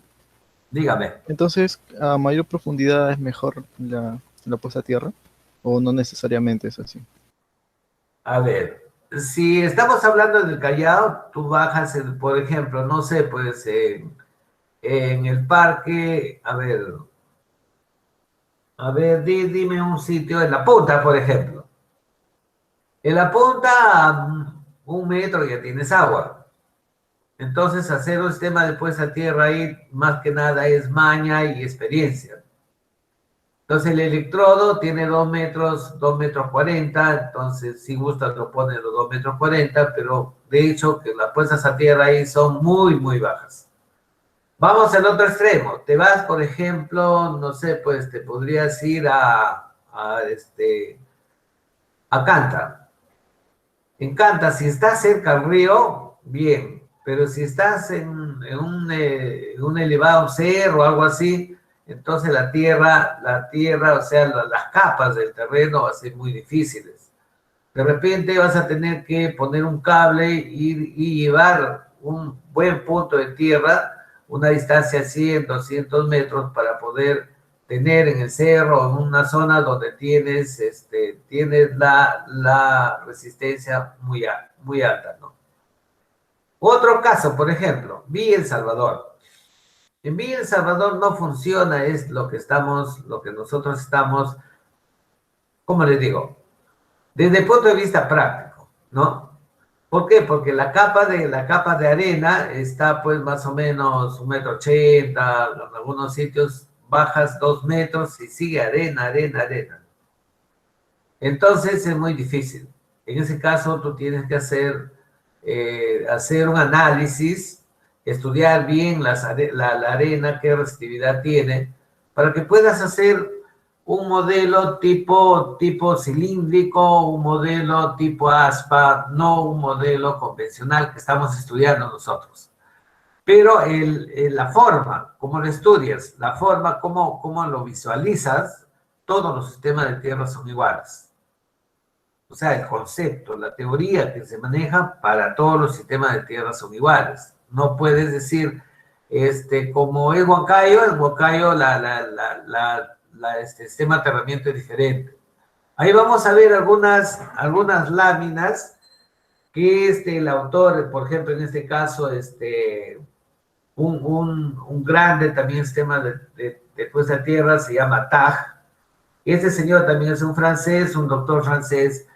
Dígame. Entonces, ¿a mayor profundidad es mejor la puesta a tierra? ¿O no necesariamente es así? A ver, si estamos hablando del Callao, tú bajas, por ejemplo, no sé, pues en el parque, a ver, dime un sitio, en La Punta, por ejemplo. En La Punta, a 1 metro ya tienes agua. Entonces, hacer un sistema de puesta a tierra ahí, más que nada, es maña y experiencia. Entonces, el electrodo tiene 2 metros, 2 metros 40, entonces, si gustas, lo pones los 2 metros 40, pero de hecho, que las puestas a tierra ahí son muy, muy bajas. Vamos al otro extremo. Te vas, por ejemplo, no sé, pues te podrías ir a Canta. En Canta, si estás cerca al río, bien, pero si estás en un elevado cerro o algo así, entonces la tierra, o sea, las capas del terreno van a ser muy difíciles. De repente vas a tener que poner un cable y llevar un buen punto de tierra una distancia de 100, 200 metros para poder tener en el cerro, en una zona donde tienes, tienes la resistencia muy alta, ¿no? Otro caso, por ejemplo, Villa El Salvador. En Villa El Salvador no funciona, es lo que nosotros estamos, ¿cómo les digo? Desde el punto de vista práctico, ¿no? ¿Por qué? Porque la capa de arena está pues más o menos 1,80 m, en algunos sitios bajas 2 metros y sigue arena, arena, arena. Entonces es muy difícil. En ese caso tú tienes que hacer un análisis, estudiar bien la arena, qué resistividad tiene, para que puedas hacer un modelo tipo cilíndrico, un modelo tipo aspa, no un modelo convencional que estamos estudiando nosotros. Pero la forma, cómo lo estudias, la forma, cómo lo visualizas, todos los sistemas de tierra son iguales. O sea, el concepto, la teoría que se maneja para todos los sistemas de tierra son iguales. No puedes decir, como es Huancayo, en Huancayo el sistema de aterramiento es diferente. Ahí vamos a ver algunas láminas que el autor, por ejemplo, en este caso, un grande también sistema de puesta a tierra se llama TAG. Este señor también es un francés, un doctor francés,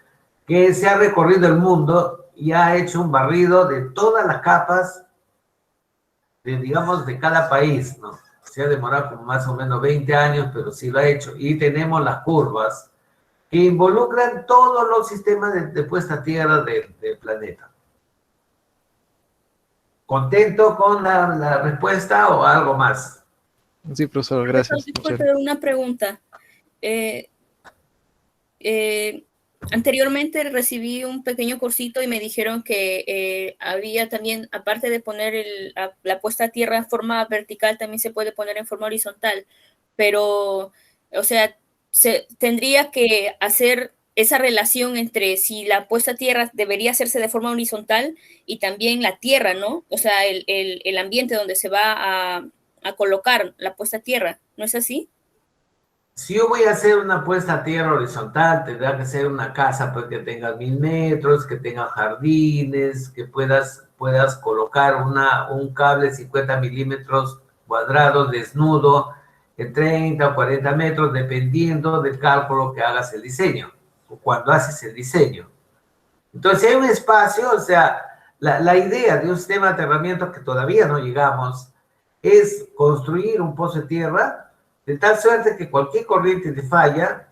que se ha recorrido el mundo y ha hecho un barrido de todas las capas, digamos, de cada país, ¿no? Se ha demorado como más o menos 20 años, pero sí lo ha hecho. Y tenemos las curvas que involucran todos los sistemas de puesta a tierra del planeta. ¿Contento con la respuesta o algo más? Sí, profesor, gracias. Disculpe, una pregunta. Anteriormente recibí un pequeño cursito y me dijeron que había también, aparte de poner la puesta a tierra en forma vertical, también se puede poner en forma horizontal. Pero, o sea, tendría que hacer esa relación entre si la puesta a tierra debería hacerse de forma horizontal y también la tierra, ¿no? O sea, el ambiente donde se va a colocar la puesta a tierra, ¿no es así? Si yo voy a hacer una puesta a tierra horizontal, tendrá que ser una casa pues, que tenga 1000 metros, que tenga jardines, que puedas colocar un cable 50 milímetros cuadrados desnudo de 30 o 40 metros, dependiendo del cálculo que hagas el diseño, o cuando haces el diseño. Entonces, si hay un espacio, o sea, la idea de un sistema de aterramiento que todavía no llegamos es construir un pozo de tierra de tal suerte que cualquier corriente de falla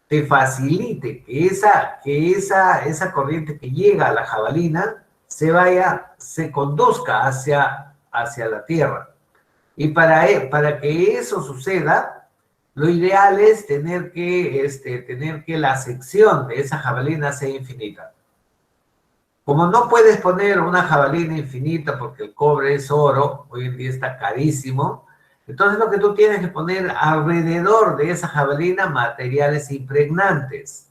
te facilite que esa corriente que llega a la jabalina se conduzca hacia la tierra. Y para que eso suceda, lo ideal es tener que la sección de esa jabalina sea infinita. Como no puedes poner una jabalina infinita porque el cobre es oro, hoy en día está carísimo, entonces lo que tú tienes que poner alrededor de esa jabalina materiales impregnantes.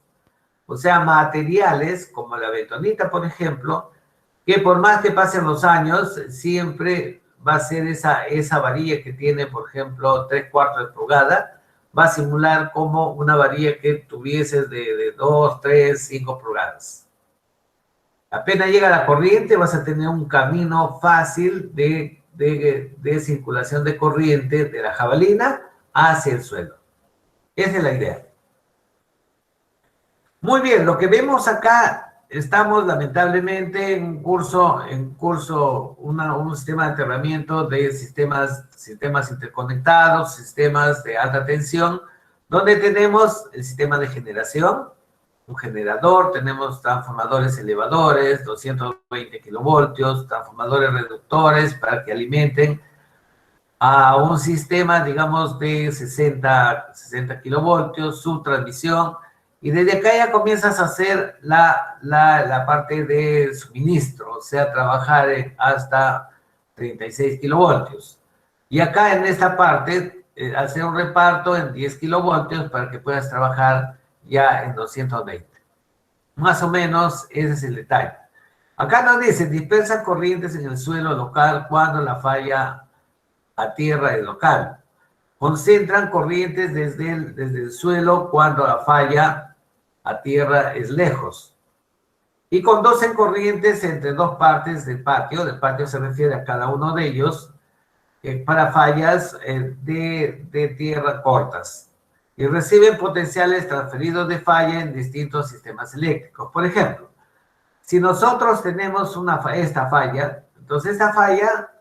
O sea, materiales como la bentonita, por ejemplo, que por más que pasen los años, siempre va a ser esa varilla que tiene, por ejemplo, 3/4 de pulgada, va a simular como una varilla que tuvieses de 2, 3, 5 pulgadas. Apenas llega la corriente, vas a tener un camino fácil de circulación de corriente de la jabalina hacia el suelo. Esa es la idea. Muy bien, lo que vemos acá, estamos lamentablemente en un curso, un sistema de aterramiento de sistemas interconectados, sistemas de alta tensión, donde tenemos el sistema de generación, un generador, tenemos transformadores elevadores, 220 kilovoltios, transformadores reductores para que alimenten a un sistema, digamos, de 60 kilovoltios, su transmisión, y desde acá ya comienzas a hacer la parte de suministro, o sea, trabajar hasta 36 kilovoltios. Y acá en esta parte, hacer un reparto en 10 kilovoltios para que puedas trabajar ya en 220. Más o menos ese es el detalle. Acá nos dice, dispersa corrientes en el suelo local cuando la falla a tierra y local. Concentran corrientes desde el suelo cuando la falla a tierra es lejos. Y conducen corrientes entre dos partes del patio. Del patio se refiere a cada uno de ellos, para fallas de tierra cortas. Y reciben potenciales transferidos de falla en distintos sistemas eléctricos. Por ejemplo, si nosotros tenemos esta falla, entonces esta falla,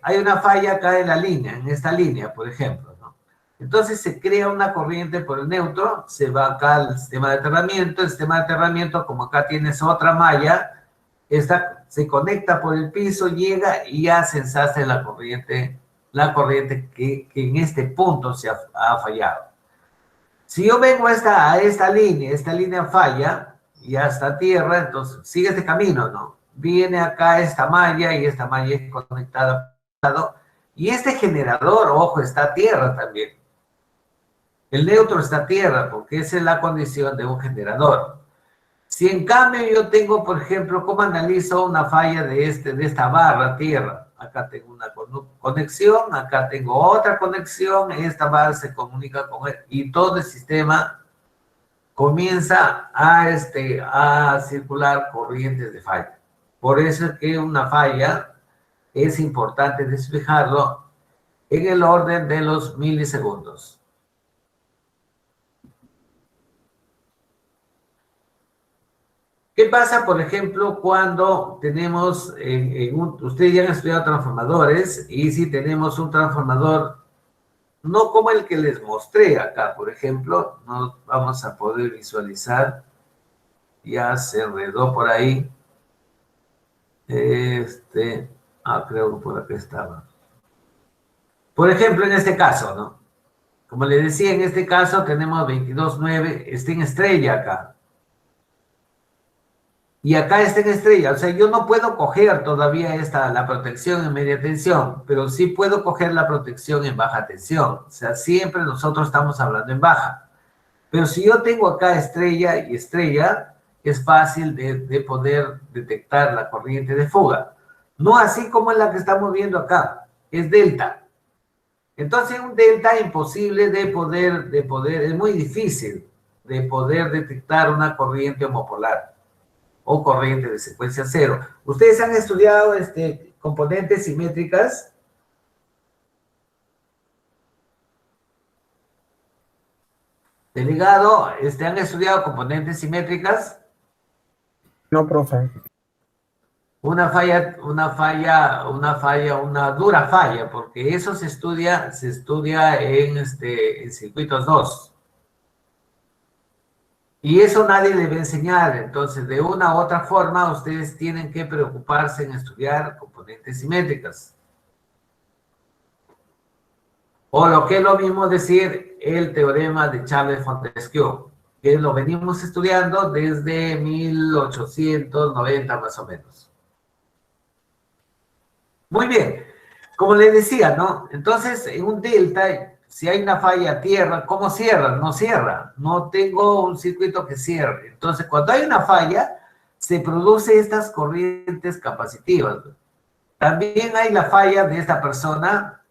hay una falla acá en la línea, en esta línea, por ejemplo, ¿no? Entonces se crea una corriente por el neutro, se va acá al sistema de aterramiento, el sistema de aterramiento, como acá tienes otra malla, esta se conecta por el piso, llega y ya se ensacha la corriente que en este punto se ha fallado. Si yo vengo a esta línea falla, y hasta tierra, entonces sigue este camino, ¿no? Viene acá esta malla y esta malla es conectada. Y este generador, ojo, está a tierra también. El neutro está a tierra porque esa es la condición de un generador. Si en cambio yo tengo, por ejemplo, ¿cómo analizo una falla de esta barra tierra? Acá tengo una conexión, acá tengo otra conexión, esta barra se comunica con él y todo el sistema comienza a circular corrientes de falla. Por eso es que una falla es importante despejarlo en el orden de los milisegundos. ¿Qué pasa, por ejemplo, cuando tenemos, ustedes ya han estudiado transformadores, y si tenemos un transformador, no como el que les mostré acá, por ejemplo, no vamos a poder visualizar, ya se enredó por ahí, creo que por acá estaba. Por ejemplo, en este caso, ¿no? Como les decía, en este caso tenemos 22.9, está en estrella acá. Y acá está en estrella, o sea, yo no puedo coger todavía la protección en media tensión, pero sí puedo coger la protección en baja tensión. O sea, siempre nosotros estamos hablando en baja. Pero si yo tengo acá estrella y estrella, es fácil de poder detectar la corriente de fuga. No así como en la que estamos viendo acá, es delta. Entonces, un delta imposible es muy difícil de poder detectar una corriente homopolar o corriente de secuencia cero. ¿Ustedes han estudiado componentes simétricas? Delegado, ¿han estudiado componentes simétricas? No, profe. Una dura falla, porque eso se estudia en circuitos 2. Y eso nadie les va a enseñar. Entonces, de una u otra forma, ustedes tienen que preocuparse en estudiar componentes simétricas. O lo que es lo mismo decir el teorema de Charles-Montesquieu, que lo venimos estudiando desde 1890 más o menos. Muy bien. Como les decía, ¿no? Entonces, en un delta, si hay una falla a tierra, ¿cómo cierra? No cierra. No tengo un circuito que cierre. Entonces, cuando hay una falla, se producen estas corrientes capacitivas. También hay la falla de esta persona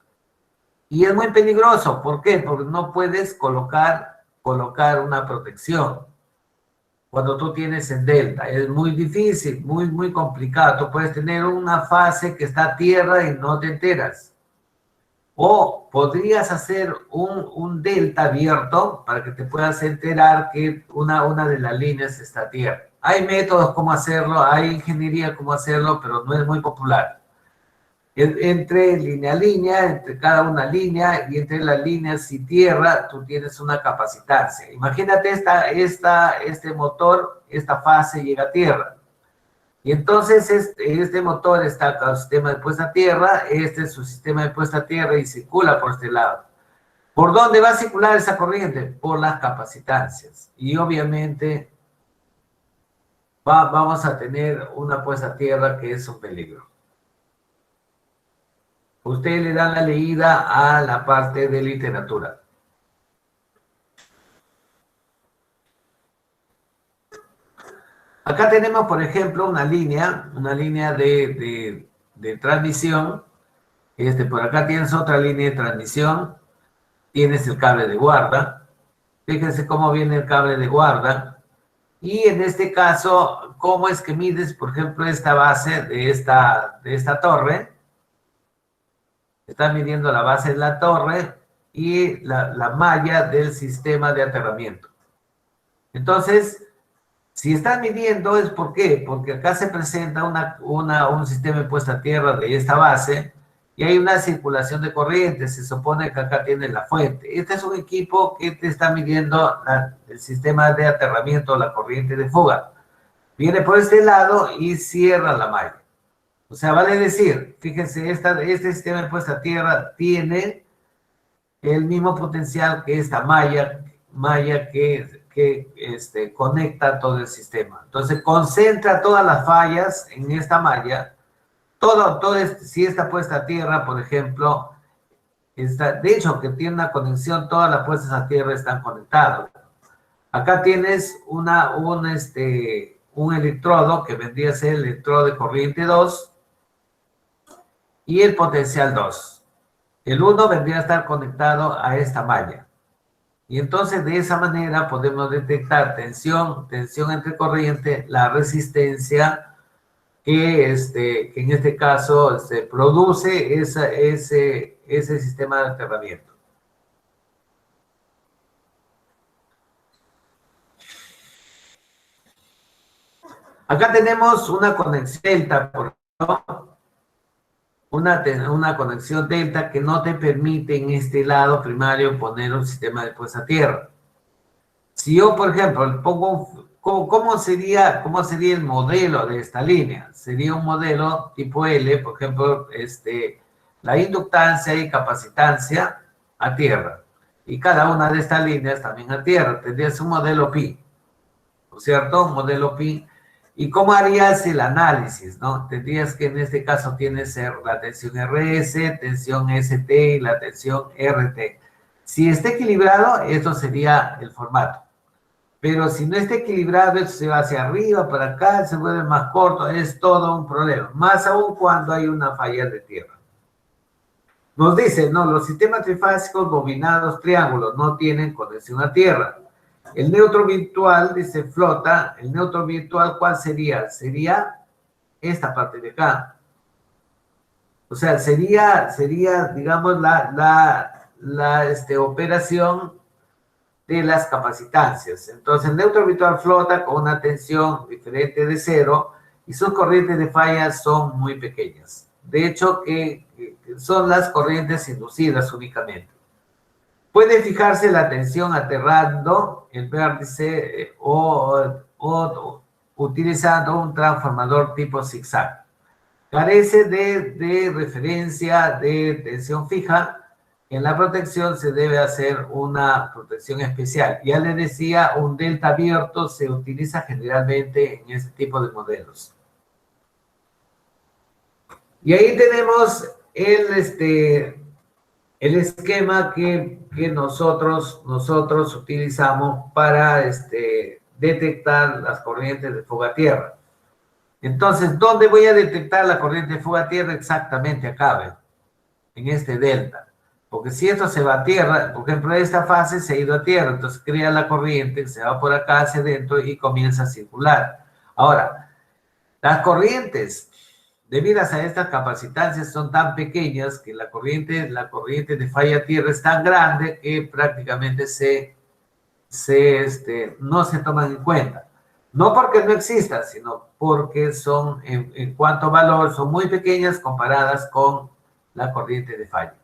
y es muy peligroso. ¿Por qué? Porque no puedes colocar una protección cuando tú tienes en delta. Es muy difícil, muy, muy complicado. Tú puedes tener una fase que está a tierra y no te enteras. O podrías hacer un delta abierto para que te puedas enterar que una de las líneas está a tierra. Hay métodos cómo hacerlo, hay ingeniería cómo hacerlo, pero no es muy popular. Entre línea a línea, entre cada una línea y entre las líneas y tierra, tú tienes una capacitancia. Imagínate este motor, esta fase llega a tierra. Y entonces este motor está con el sistema de puesta a tierra, este es su sistema de puesta a tierra y circula por este lado. ¿Por dónde va a circular esa corriente? Por las capacitancias. Y obviamente vamos a tener una puesta a tierra que es un peligro. Ustedes le dan la leída a la parte de literatura. Acá tenemos, por ejemplo, una línea de transmisión Por acá tienes otra línea de transmisión, tienes el cable de guarda. Fíjense cómo viene el cable de guarda. Y en este caso, ¿cómo es que mides, por ejemplo, esta base de esta torre? Está midiendo la base de la torre y la malla del sistema de aterramiento. Entonces, si están midiendo, ¿es por qué? Porque acá se presenta un sistema de puesta a tierra de esta base y hay una circulación de corriente. Se supone que acá tiene la fuente. Este es un equipo que te está midiendo el sistema de aterramiento, la corriente de fuga. Viene por este lado y cierra la malla. O sea, vale decir, fíjense, este sistema de puesta a tierra tiene el mismo potencial que esta malla que conecta todo el sistema. Entonces, concentra todas las fallas en esta malla. Si está puesta a tierra, por ejemplo, de hecho, que tiene una conexión, todas las puestas a tierra están conectadas. Acá tienes un electrodo que vendría a ser el electrodo de corriente 2 y el potencial 2. El 1 vendría a estar conectado a esta malla. Y entonces de esa manera podemos detectar tensión entre corriente, la resistencia que en este caso se produce ese sistema de aterramiento. Acá tenemos una conexión delta, por ejemplo, una conexión delta que no te permite en este lado primario poner un sistema de puesta a tierra. Si yo, por ejemplo, pongo, ¿cómo sería el modelo de esta línea? Sería un modelo tipo L, por ejemplo, la inductancia y capacitancia a tierra. Y cada una de estas líneas también a tierra. Tendrías un modelo pi, ¿no es cierto? Un modelo pi. ¿Y cómo harías el análisis, no? Tendrías que en este caso tienes la tensión RS, tensión ST y la tensión RT. Si está equilibrado, esto sería el formato. Pero si no está equilibrado, esto se va hacia arriba, para acá, se vuelve más corto, es todo un problema. Más aún cuando hay una falla de tierra. Nos dice, no, los sistemas trifásicos bobinados triángulos no tienen conexión a tierra. El neutro virtual, dice, flota. El neutro virtual, ¿cuál sería? Sería esta parte de acá. O sea, sería digamos, la operación de las capacitancias. Entonces, el neutro virtual flota con una tensión diferente de 0 y sus corrientes de falla son muy pequeñas. De hecho, que son las corrientes inducidas únicamente. Puede fijarse la tensión aterrando el vértice o utilizando un transformador tipo zigzag. Carece de referencia de tensión fija. En la protección se debe hacer una protección especial. Ya les decía, un delta abierto se utiliza generalmente en este tipo de modelos. Y ahí tenemos el esquema que nosotros utilizamos para detectar las corrientes de fuga a tierra. Entonces, ¿dónde voy a detectar la corriente de fuga a tierra? Exactamente acá, ¿ven? En este delta. Porque si esto se va a tierra, por ejemplo, esta fase se ha ido a tierra, entonces crea la corriente, se va por acá hacia adentro y comienza a circular. Ahora, las corrientes debidas a estas capacitancias son tan pequeñas que la corriente de falla a tierra es tan grande que prácticamente no se toman en cuenta. No porque no exista, sino porque son, en cuanto a valor, son muy pequeñas comparadas con la corriente de falla.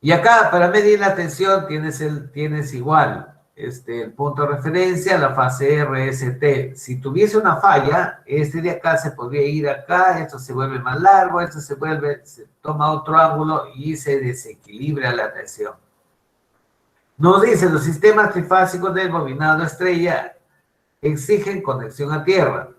Y acá, para medir la tensión, tienes igual el punto de referencia, la fase RST. Si tuviese una falla, de acá se podría ir acá, esto se vuelve más largo, se toma otro ángulo y se desequilibra la tensión. Nos dice, los sistemas trifásicos del bobinado estrella exigen conexión a tierra.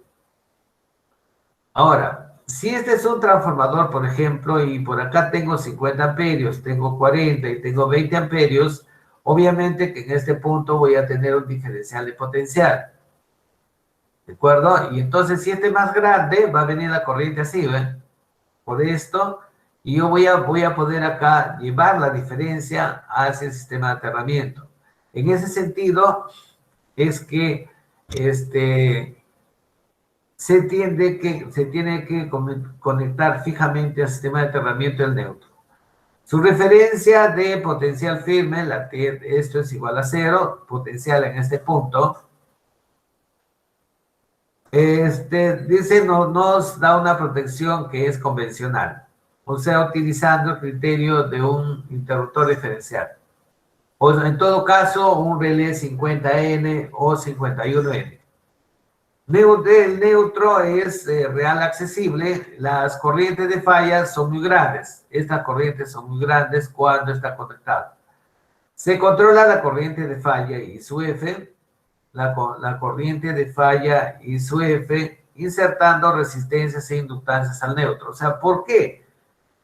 Ahora, si este es un transformador, por ejemplo, y por acá tengo 50 amperios, tengo 40 y tengo 20 amperios, obviamente que en este punto voy a tener un diferencial de potencial. ¿De acuerdo? Y entonces, si este es más grande, va a venir la corriente así, ¿ven? por esto, y yo voy a poder acá llevar la diferencia hacia el sistema de aterramiento. En ese sentido, es que se tiene que conectar fijamente al sistema de aterramiento del neutro. Su referencia de potencial firme, esto es igual a 0, potencial en este punto, dice, nos da una protección que es convencional, o sea, utilizando el criterio de un interruptor diferencial. O en todo caso, un relé 50N o 51N. El neutro es real accesible, las corrientes de falla son muy grandes. Estas corrientes son muy grandes cuando está conectado. Se controla la corriente de falla y su F, la corriente de falla y su F, insertando resistencias e inductancias al neutro. O sea, ¿por qué?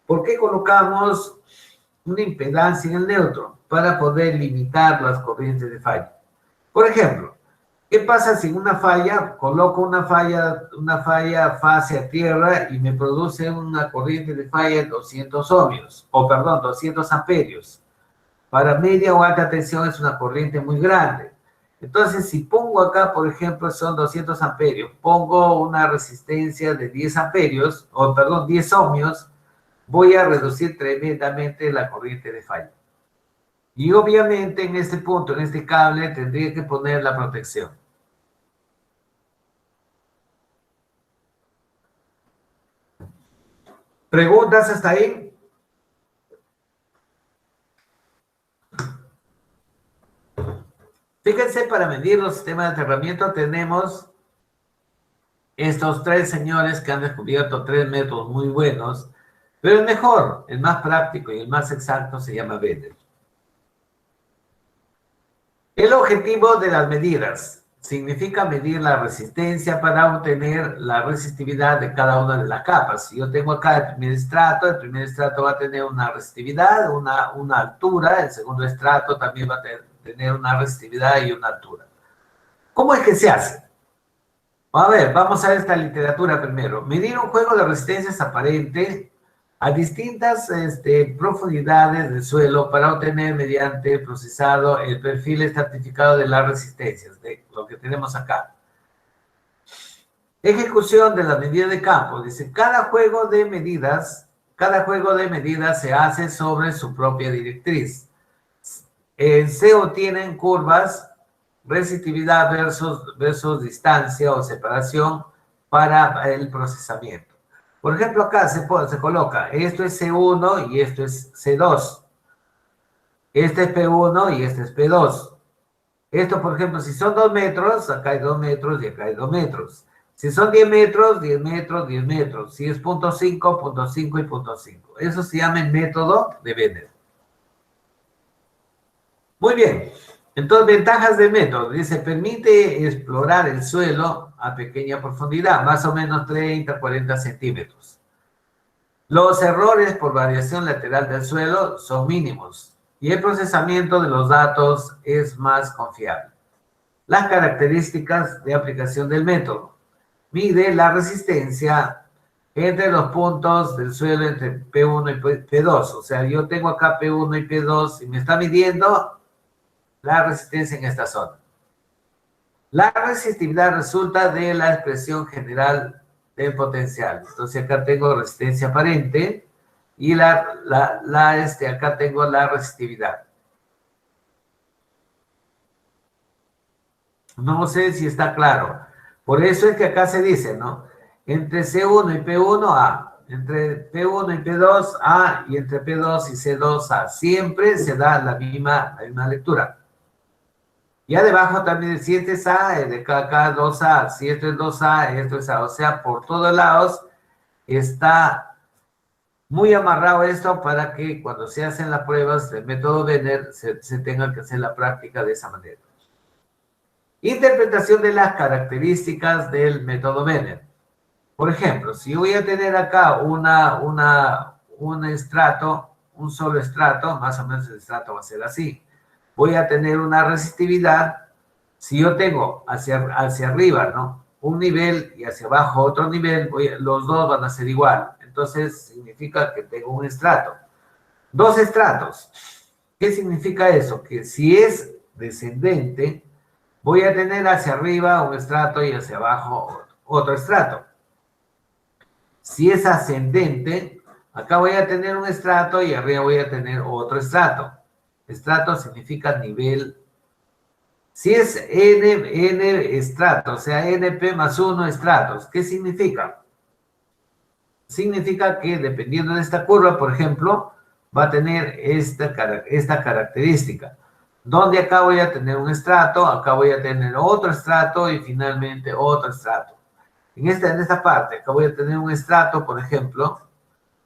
¿Por qué colocamos una impedancia en el neutro? Para poder limitar las corrientes de falla. Por ejemplo, ¿qué pasa si en una falla coloco una falla fase a tierra y me produce una corriente de falla de 200 ohmios, 200 amperios? Para media o alta tensión es una corriente muy grande. Entonces, si pongo acá, por ejemplo, son 200 amperios, pongo una resistencia de 10 amperios, 10 ohmios, voy a reducir tremendamente la corriente de falla. Y obviamente en este punto, en este cable, tendría que poner la protección. ¿Preguntas hasta ahí? Fíjense, para medir los sistemas de aterramiento tenemos estos tres señores que han descubierto tres métodos muy buenos, pero el mejor, el más práctico y el más exacto se llama Bender. El objetivo de las medidas significa medir la resistencia para obtener la resistividad de cada una de las capas. Si yo tengo acá el primer estrato va a tener una resistividad, una altura, el segundo estrato también va a tener una resistividad y una altura. ¿Cómo es que se hace? A ver, vamos a ver esta literatura primero. Medir un juego de resistencias aparente a distintas profundidades del suelo para obtener mediante el procesado el perfil estratificado de las resistencias, de lo que tenemos acá. Ejecución de la medida de campo. Dice, cada juego de medidas se hace sobre su propia directriz. Se obtienen curvas, resistividad versus distancia o separación para el procesamiento. Por ejemplo, acá se coloca, esto es C1 y esto es C2. Este es P1 y este es P2. Esto, por ejemplo, si son 2 metros, acá hay 2 metros y acá hay 2 metros. Si son 10 metros, 10 metros, 10 metros. Si es 0.5, 0.5 y 0.5. Eso se llama el método de Bender. Muy bien. Entonces, ventajas del método. Dice, permite explorar el suelo a pequeña profundidad, más o menos 30, 40 centímetros. Los errores por variación lateral del suelo son mínimos y el procesamiento de los datos es más confiable. Las características de aplicación del método. Mide la resistencia entre los puntos del suelo entre P1 y P2. O sea, yo tengo acá P1 y P2 y me está midiendo la resistencia en esta zona. La resistividad resulta de la expresión general del potencial. Entonces acá tengo resistencia aparente y acá tengo la resistividad. No sé si está claro. Por eso es que acá se dice, ¿no? Entre C1 y P1, A. Entre P1 y P2, A. Y entre P2 y C2, A. Siempre se da la misma lectura. Ya debajo también, si este es A, de acá 2A, si esto es 2A, esto es A. O sea, por todos lados está muy amarrado esto para que cuando se hacen las pruebas del método Bender se tenga que hacer la práctica de esa manera. Interpretación de las características del método Bender. Por ejemplo, si voy a tener acá un estrato, un solo estrato, más o menos el estrato va a ser así. Voy a tener una resistividad, si yo tengo hacia arriba, ¿no? Un nivel y hacia abajo otro nivel, los dos van a ser igual. entonces significa que tengo un estrato. Dos estratos. ¿Qué significa eso? Que si es descendente, voy a tener hacia arriba un estrato y hacia abajo otro estrato. Si es ascendente, acá voy a tener un estrato y arriba voy a tener otro estrato. Estrato significa nivel. Si es n estrato, o sea, np más 1 estratos, ¿qué significa? Significa que dependiendo de esta curva, por ejemplo, va a tener esta característica. Donde acá voy a tener un estrato, acá voy a tener otro estrato y finalmente otro estrato. En esta parte, acá voy a tener un estrato, por ejemplo.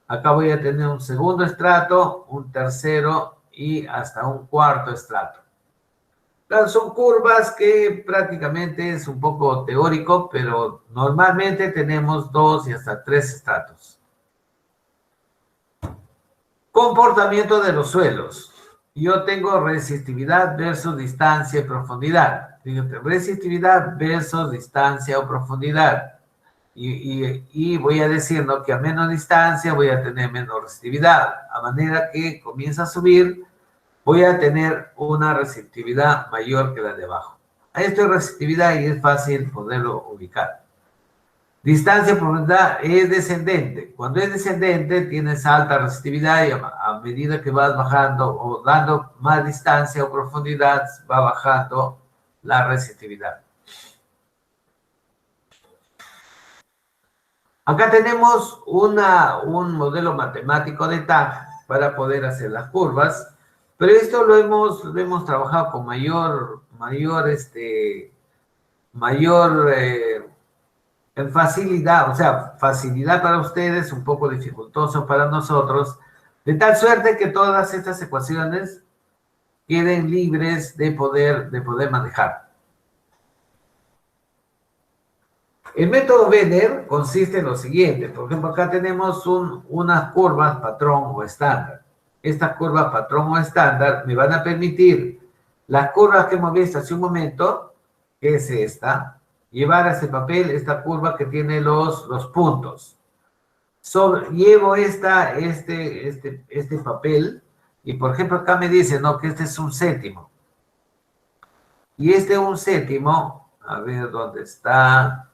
Acá voy a tener un segundo estrato, un tercero y hasta un cuarto estrato. Claro, son curvas que prácticamente es un poco teórico, pero normalmente tenemos 2 y hasta 3 estratos. Comportamiento de los suelos. Yo tengo resistividad versus distancia y profundidad. Fíjate, resistividad versus distancia o profundidad. Y voy a decir, ¿no?, que a menos distancia voy a tener menos resistividad. A manera que comienza a subir, voy a tener una resistividad mayor que la de abajo. Esto es resistividad y es fácil poderlo ubicar. Distancia por profundidad es descendente. Cuando es descendente tienes alta resistividad y a medida que vas bajando o dando más distancia o profundidad va bajando la resistividad. Acá tenemos un modelo matemático de TAG para poder hacer las curvas, pero esto lo hemos trabajado con mayor facilidad, o sea, facilidad para ustedes, un poco dificultoso para nosotros, de tal suerte que todas estas ecuaciones queden libres de poder manejar. El método Venner consiste en lo siguiente. Por ejemplo, acá tenemos unas curvas patrón o estándar. Estas curvas patrón o estándar me van a permitir las curvas que hemos visto hace un momento, que es esta, llevar a ese papel esta curva que tiene los puntos. Llevo este papel y, por ejemplo, acá me dice, ¿no?, que este es un séptimo. Y este un séptimo, a ver dónde está,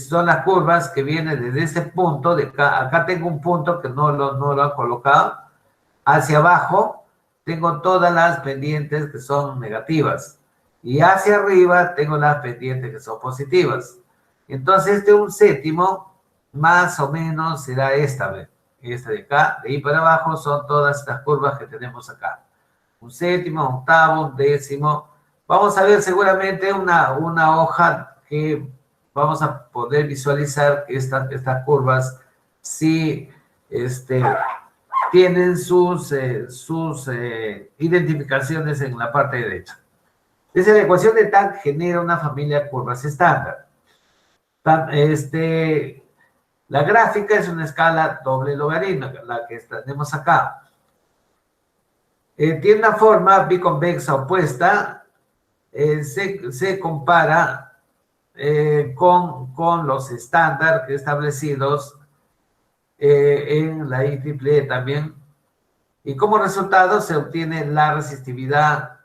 son las curvas que vienen desde ese punto, de acá tengo un punto que no lo han colocado, hacia abajo tengo todas las pendientes que son negativas, y hacia arriba tengo las pendientes que son positivas. Entonces un séptimo más o menos será esta de acá, de ahí para abajo son todas estas curvas que tenemos acá. Un séptimo, un octavo, un décimo. Vamos a ver seguramente una hoja que vamos a poder visualizar que estas curvas sí tienen sus identificaciones en la parte derecha. Desde la ecuación de TAG genera una familia de curvas estándar. La gráfica es una escala doble logaritmo, la que tenemos acá. Tiene una forma biconvexa opuesta. Se compara con los estándares establecidos en la IEEE también, y como resultado se obtiene la resistividad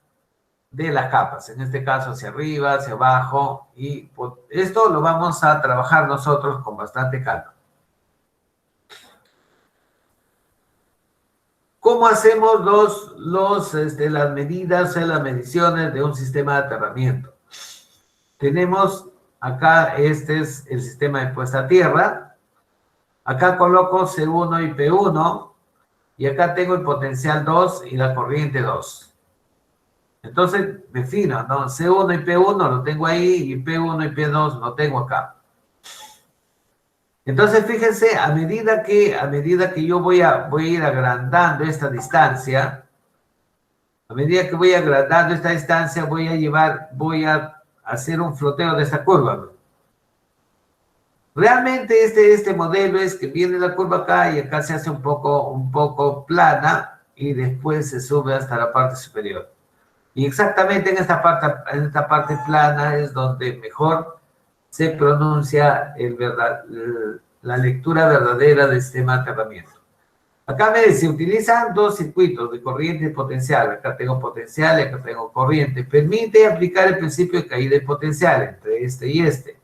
de las capas, en este caso hacia arriba, hacia abajo, y esto lo vamos a trabajar nosotros con bastante calma. ¿Cómo hacemos las medidas, las mediciones de un sistema de aterramiento? Tenemos acá, este es el sistema de puesta a tierra. Acá coloco C1 y P1, y acá tengo el potencial 2 y la corriente 2. Entonces, defino, ¿no? C1 y P1 lo tengo ahí, y P1 y P2 lo tengo acá. Entonces, fíjense, a medida que yo voy a ir agrandando esta distancia, voy a hacer un floteo de esta curva. Realmente este modelo es que viene la curva acá y acá se hace un poco plana y después se sube hasta la parte superior. Y exactamente en esta parte plana es donde mejor se pronuncia la lectura verdadera del sistema de aterramiento. Acá me dice, se utilizan dos circuitos de corriente y potencial. Acá tengo potencial y acá tengo corriente. Permite aplicar el principio de caída y potencial entre este y este.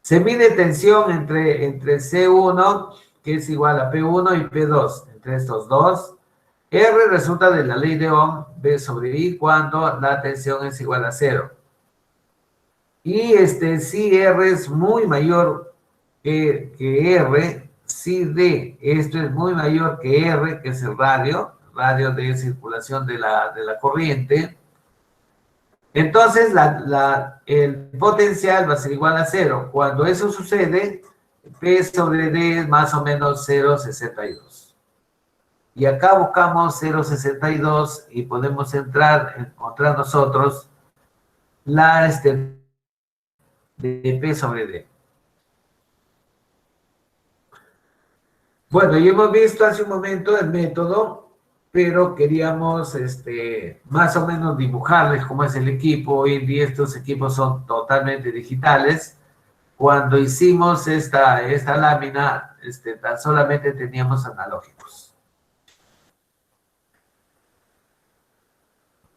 Se mide tensión entre C1, que es igual a P1 y P2, entre estos dos. R resulta de la ley de Ohm, B sobre I, cuando la tensión es igual a 0. Y si R es muy mayor que R, si D, esto es muy mayor que R, que es el radio de circulación de la corriente, entonces el potencial va a ser igual a 0. Cuando eso sucede, P sobre D es más o menos 0,62. Y acá buscamos 0,62 y podemos encontrar nosotros la de P sobre D. Bueno, ya hemos visto hace un momento el método, pero queríamos más o menos dibujarles cómo es el equipo. Hoy en día estos equipos son totalmente digitales. Cuando hicimos esta lámina, tan solamente teníamos analógicos.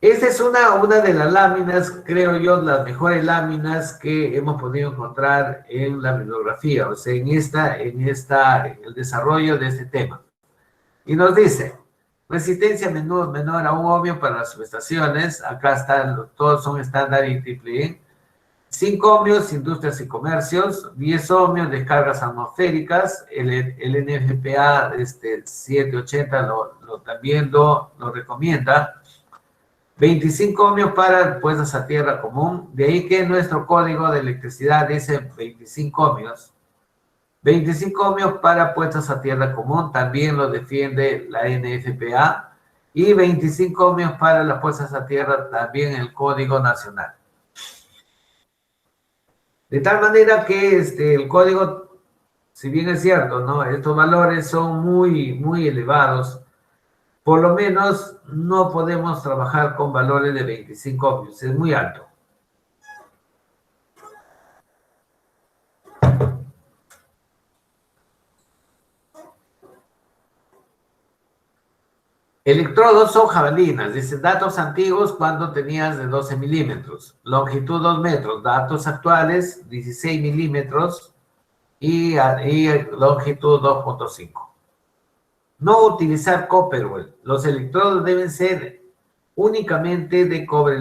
Esta es una de las láminas, creo yo, las mejores láminas que hemos podido encontrar en la bibliografía, o sea, en el desarrollo de este tema. Y nos dice, resistencia menor a 1 ohmio para las subestaciones, acá están, todos son estándar y triple E. 5 ohmios, industrias y comercios, 10 ohmios, descargas atmosféricas, el NFPA 780 también lo recomienda. 25 ohmios para puestas a tierra común, de ahí que nuestro código de electricidad dice 25 ohmios. 25 ohmios para puestas a tierra común, también lo defiende la NFPA, y 25 ohmios para las puestas a tierra, también el código nacional. De tal manera que el código, si bien es cierto, ¿no? Estos valores son muy elevados. Por lo menos no podemos trabajar con valores de 25 ohmios, es muy alto. Electrodos son jabalinas, dice datos antiguos cuando tenías de 12 milímetros, longitud 2 metros, datos actuales 16 milímetros y longitud 2.5. No utilizar Copperwell. Los electrodos deben ser únicamente de cobre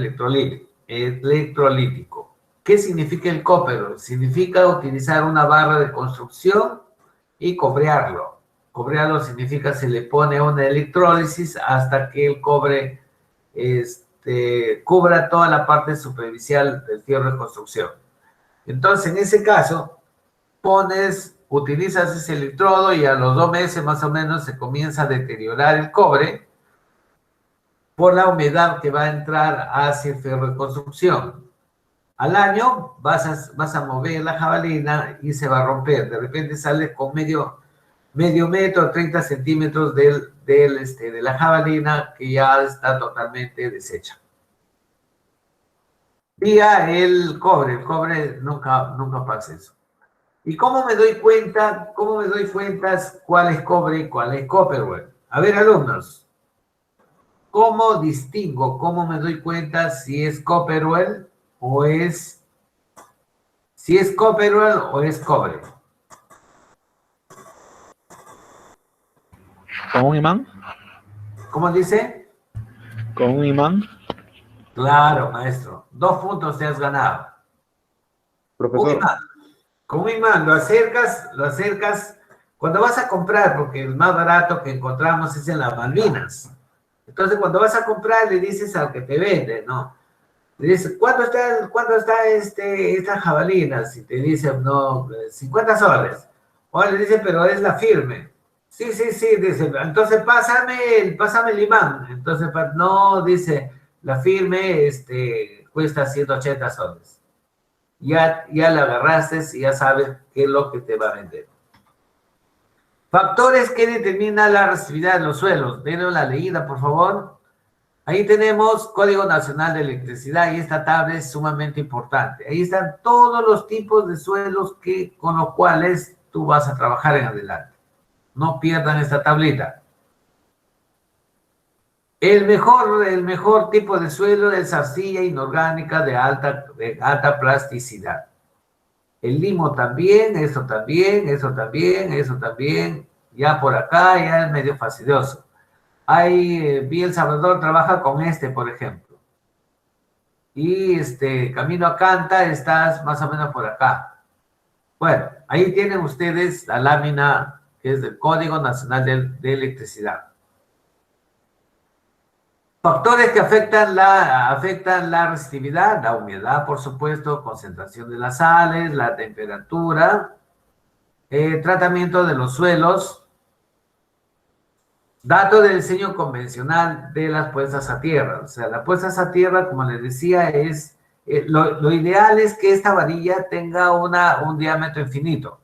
electrolítico. ¿Qué significa el Copperwell? Significa utilizar una barra de construcción y cobrearlo. Cobrearlo significa se le pone una electrólisis hasta que el cobre cubra toda la parte superficial del fierro de construcción. Entonces, en ese caso, utilizas ese electrodo y a los 2 meses más o menos se comienza a deteriorar el cobre por la humedad que va a entrar hacia el fierro de construcción. Al año vas a mover la jabalina y se va a romper. De repente sales con medio metro, 30 centímetros de la jabalina que ya está totalmente deshecha. Vía el cobre nunca pasa eso. ¿Y cómo me doy cuenta cuál es cobre y cuál es Copperwell? A ver, alumnos, ¿cómo distingo, cómo me doy cuenta si es Copperwell o es cobre? ¿Con un imán? ¿Cómo dice? ¿Con un imán? Claro, maestro. 2 puntos te has ganado. Profesor. Con un imán lo acercas cuando vas a comprar, porque el más barato que encontramos es en las Malvinas. Entonces, cuando vas a comprar, le dices al que te vende, ¿no? Le dices, ¿cuánto está esta jabalina? Si te dice, no, 50 soles. O le dice, pero es la firme. Sí, dice, entonces pásame el imán. Entonces, no, dice, la firme cuesta 180 soles. Ya la agarraste y ya sabes qué es lo que te va a vender. Factores que determinan la resistividad de los suelos. Denle la leída, por favor. Ahí tenemos Código Nacional de Electricidad y esta tabla es sumamente importante. Ahí están todos los tipos de suelos con los cuales tú vas a trabajar en adelante. No pierdan esta tablita. El mejor tipo de suelo es arcilla inorgánica de alta plasticidad. El limo también, eso también, eso también, eso también. Ya por acá ya es medio fastidioso. Vi El Salvador trabaja con por ejemplo. Y camino a Canta estás más o menos por acá. Bueno, ahí tienen ustedes la lámina que es del Código Nacional de Electricidad. Factores que afectan la resistividad, la humedad, por supuesto, concentración de las sales, la temperatura, tratamiento de los suelos, dato de diseño convencional de las puestas a tierra. O sea, las puestas a tierra, como les decía, lo ideal es que esta varilla tenga un diámetro infinito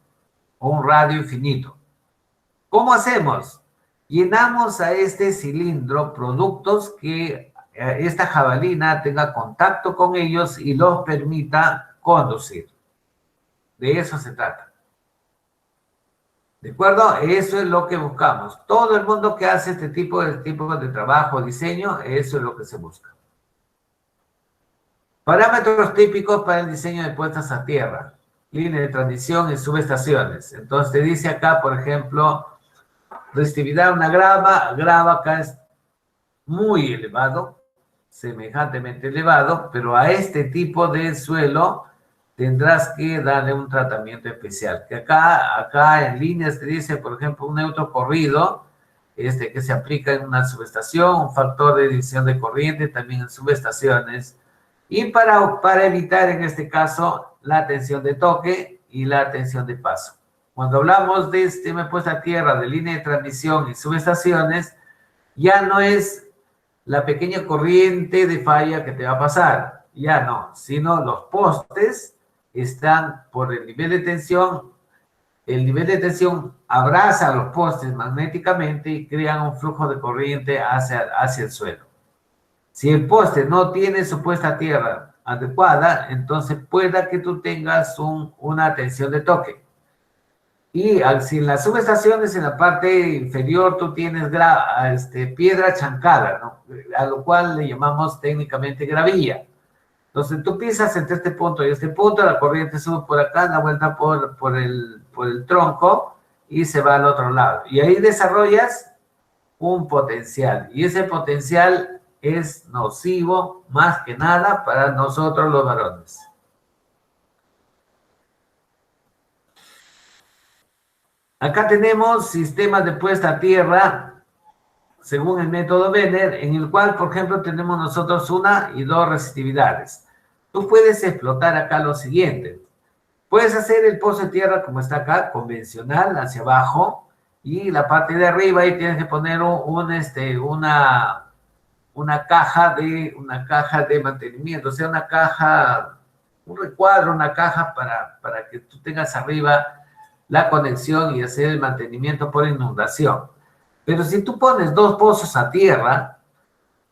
o un radio infinito. ¿Cómo hacemos? Llenamos a este cilindro productos que esta jabalina tenga contacto con ellos y los permita conducir. De eso se trata. ¿De acuerdo? Eso es lo que buscamos. Todo el mundo que hace este tipo de trabajo, diseño, eso es lo que se busca. Parámetros típicos para el diseño de puestas a tierra. Línea de transmisión y subestaciones. Entonces te dice acá, por ejemplo, resistividad a una grava acá es muy elevado, semejantemente elevado, pero a este tipo de suelo tendrás que darle un tratamiento especial. Que acá en líneas te dice, por ejemplo, un neutro corrido, que se aplica en una subestación, un factor de división de corriente también en subestaciones, y para evitar en este caso la tensión de toque y la tensión de paso. Cuando hablamos de sistema de puesta a tierra, de línea de transmisión y subestaciones, ya no es la pequeña corriente de falla que te va a pasar, ya no, sino los postes están por el nivel de tensión abraza los postes magnéticamente y crean un flujo de corriente hacia el suelo. Si el poste no tiene su puesta a tierra adecuada, entonces pueda que tú tengas una tensión de toque. Y si en las subestaciones, en la parte inferior, tú tienes piedra chancada, ¿no? A lo cual le llamamos técnicamente gravilla. Entonces tú pisas entre este punto y este punto, la corriente sube por acá, da vuelta por el tronco y se va al otro lado. Y ahí desarrollas un potencial. Y ese potencial es nocivo más que nada para nosotros los varones. Acá tenemos sistemas de puesta a tierra según el método Benner, en el cual, por ejemplo, tenemos nosotros 1 y 2 resistividades. Tú puedes explotar acá lo siguiente. Puedes hacer el pozo de tierra como está acá, convencional, hacia abajo, y la parte de arriba ahí tienes que poner una caja de mantenimiento, o sea, un recuadro, una caja para que tú tengas arriba la conexión y hacer el mantenimiento por inundación. Pero si tú pones 2 pozos a tierra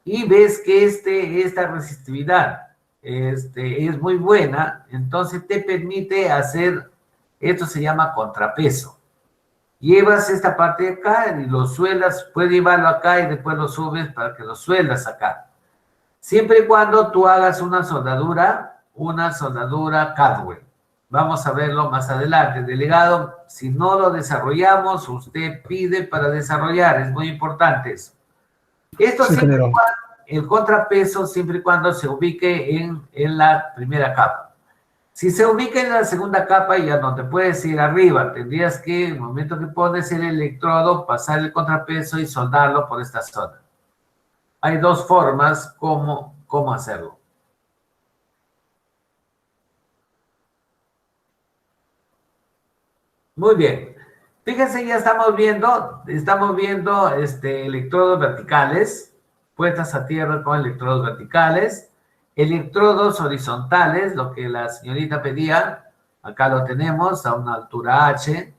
y ves que esta resistividad es muy buena, entonces te permite hacer, esto se llama contrapeso. Llevas esta parte de acá y lo sueldas, puedes llevarlo acá y después lo subes para que lo sueldas acá. Siempre y cuando tú hagas una soldadura Caldwell. Vamos a verlo más adelante. Delegado, si no lo desarrollamos, usted pide para desarrollar. Es muy importante eso. Esto Sí, siempre y cuando, el contrapeso, siempre y cuando se ubique en la primera capa. Si se ubica en la segunda capa, ya no te puedes ir arriba. Tendrías que, en el momento que pones el electrodo, pasar el contrapeso y soldarlo por esta zona. Hay 2 formas cómo hacerlo. Muy bien. Fíjense, ya estamos viendo electrodos verticales, puestas a tierra con electrodos verticales, electrodos horizontales, lo que la señorita pedía, acá lo tenemos a una altura H,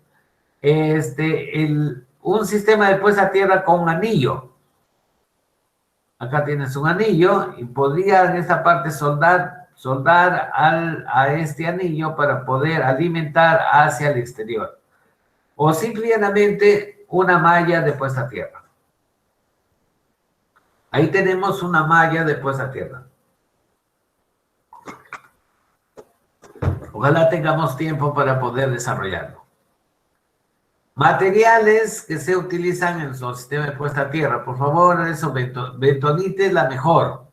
un sistema de puesta a tierra con un anillo. Acá tienes un anillo y podría en esta parte soldar a este anillo para poder alimentar hacia el exterior. o simplemente una malla de puesta a tierra. Ahí tenemos una malla de puesta a tierra. Ojalá tengamos tiempo para poder desarrollarlo. Materiales que se utilizan en su sistema de puesta a tierra. Por favor, eso, bentonite es la mejor.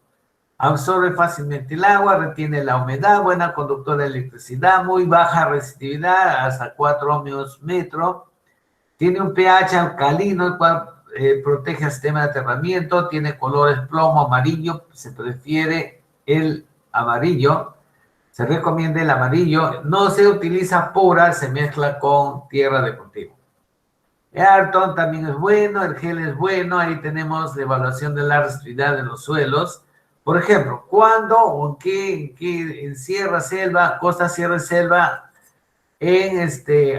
Absorbe fácilmente el agua, retiene la humedad, buena conductora de electricidad, muy baja resistividad, hasta 4 ohmios metro. Tiene un pH alcalino, el cual protege el sistema de aterramiento. Tiene colores plomo, amarillo. Se prefiere el amarillo. Se recomienda el amarillo. No se utiliza pura, se mezcla con tierra de cultivo. El Ayrton también es bueno, el gel es bueno. Ahí tenemos la evaluación de la resistividad de los suelos. Por ejemplo, ¿cuándo o en sierra, selva, costa, sierra y selva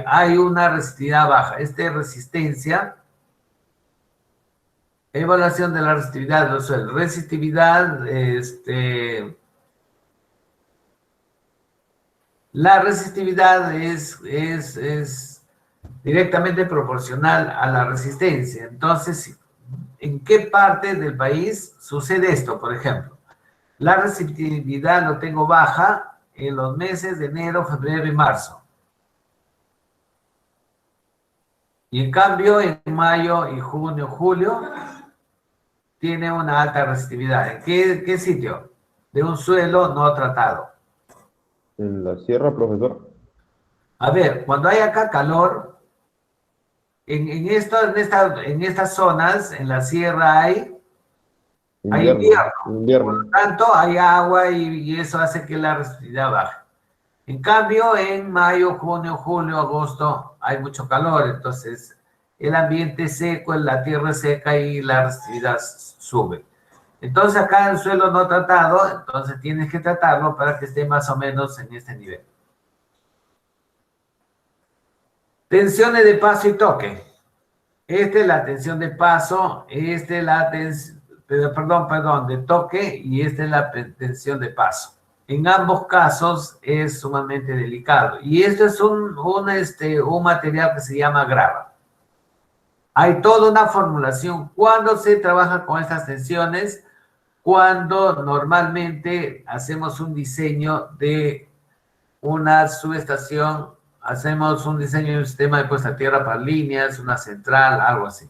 hay una resistividad baja? Resistencia, evaluación de la resistividad de los suelos. Resistividad, la resistividad es directamente proporcional a la resistencia. Entonces, ¿en qué parte del país sucede esto? Por ejemplo, la resistividad lo tengo baja en los meses de enero, febrero y marzo. Y en cambio, en mayo y junio, julio, tiene una alta resistividad. ¿En qué sitio? De un suelo no tratado. En la sierra, profesor. A ver, cuando hay acá calor, en estas zonas, en la sierra hay invierno. Por lo tanto, hay agua y eso hace que la resistividad baje. En cambio, en mayo, junio, julio, agosto, hay mucho calor. Entonces, el ambiente es seco, la tierra es seca y la resistividad sube. Entonces, acá el suelo no tratado, entonces tienes que tratarlo para que esté más o menos en este nivel. Tensiones de paso y toque. Esta es la tensión de paso, esta es la tensión, de toque y esta es la tensión de paso. En ambos casos es sumamente delicado. Y esto es un material que se llama grava. Hay toda una formulación. ¿Cuándo se trabaja con estas tensiones? Cuando normalmente hacemos un diseño de una subestación, hacemos un diseño de un sistema de puesta a tierra para líneas, una central, algo así.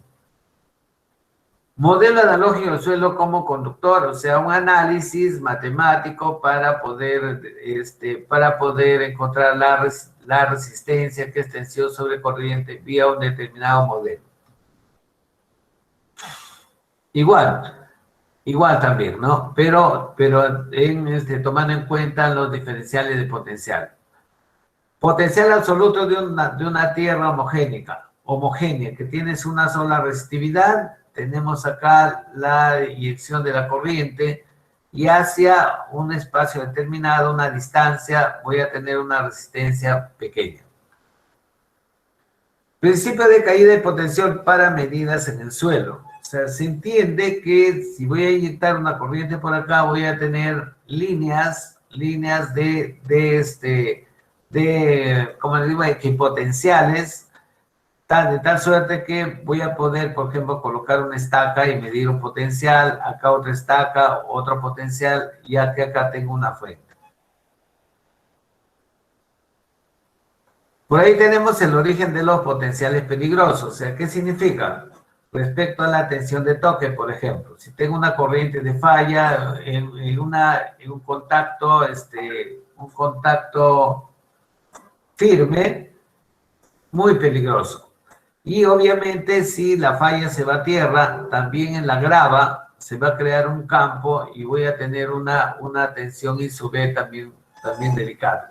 Modelo analógico del suelo como conductor, o sea, un análisis matemático para poder encontrar la resistencia, que es tensión sobre corriente, vía un determinado modelo. Igual también, ¿no? Pero tomando en cuenta los diferenciales de potencial. Potencial absoluto de una tierra homogénea, que tienes una sola resistividad. Tenemos acá la inyección de la corriente y hacia un espacio determinado, una distancia, voy a tener una resistencia pequeña. Principio de caída de potencial para medidas en el suelo. O sea, se entiende que si voy a inyectar una corriente por acá, voy a tener líneas como les digo, equipotenciales, de tal suerte que voy a poder, por ejemplo, colocar una estaca y medir un potencial, acá otra estaca, otro potencial, y acá tengo una fuente. Por ahí tenemos el origen de los potenciales peligrosos. O sea, ¿qué significa? Respecto a la tensión de toque, por ejemplo. Si tengo una corriente de falla en un contacto firme, muy peligroso. Y obviamente si la falla se va a tierra, también en la grava se va a crear un campo y voy a tener una tensión I sub B también delicada.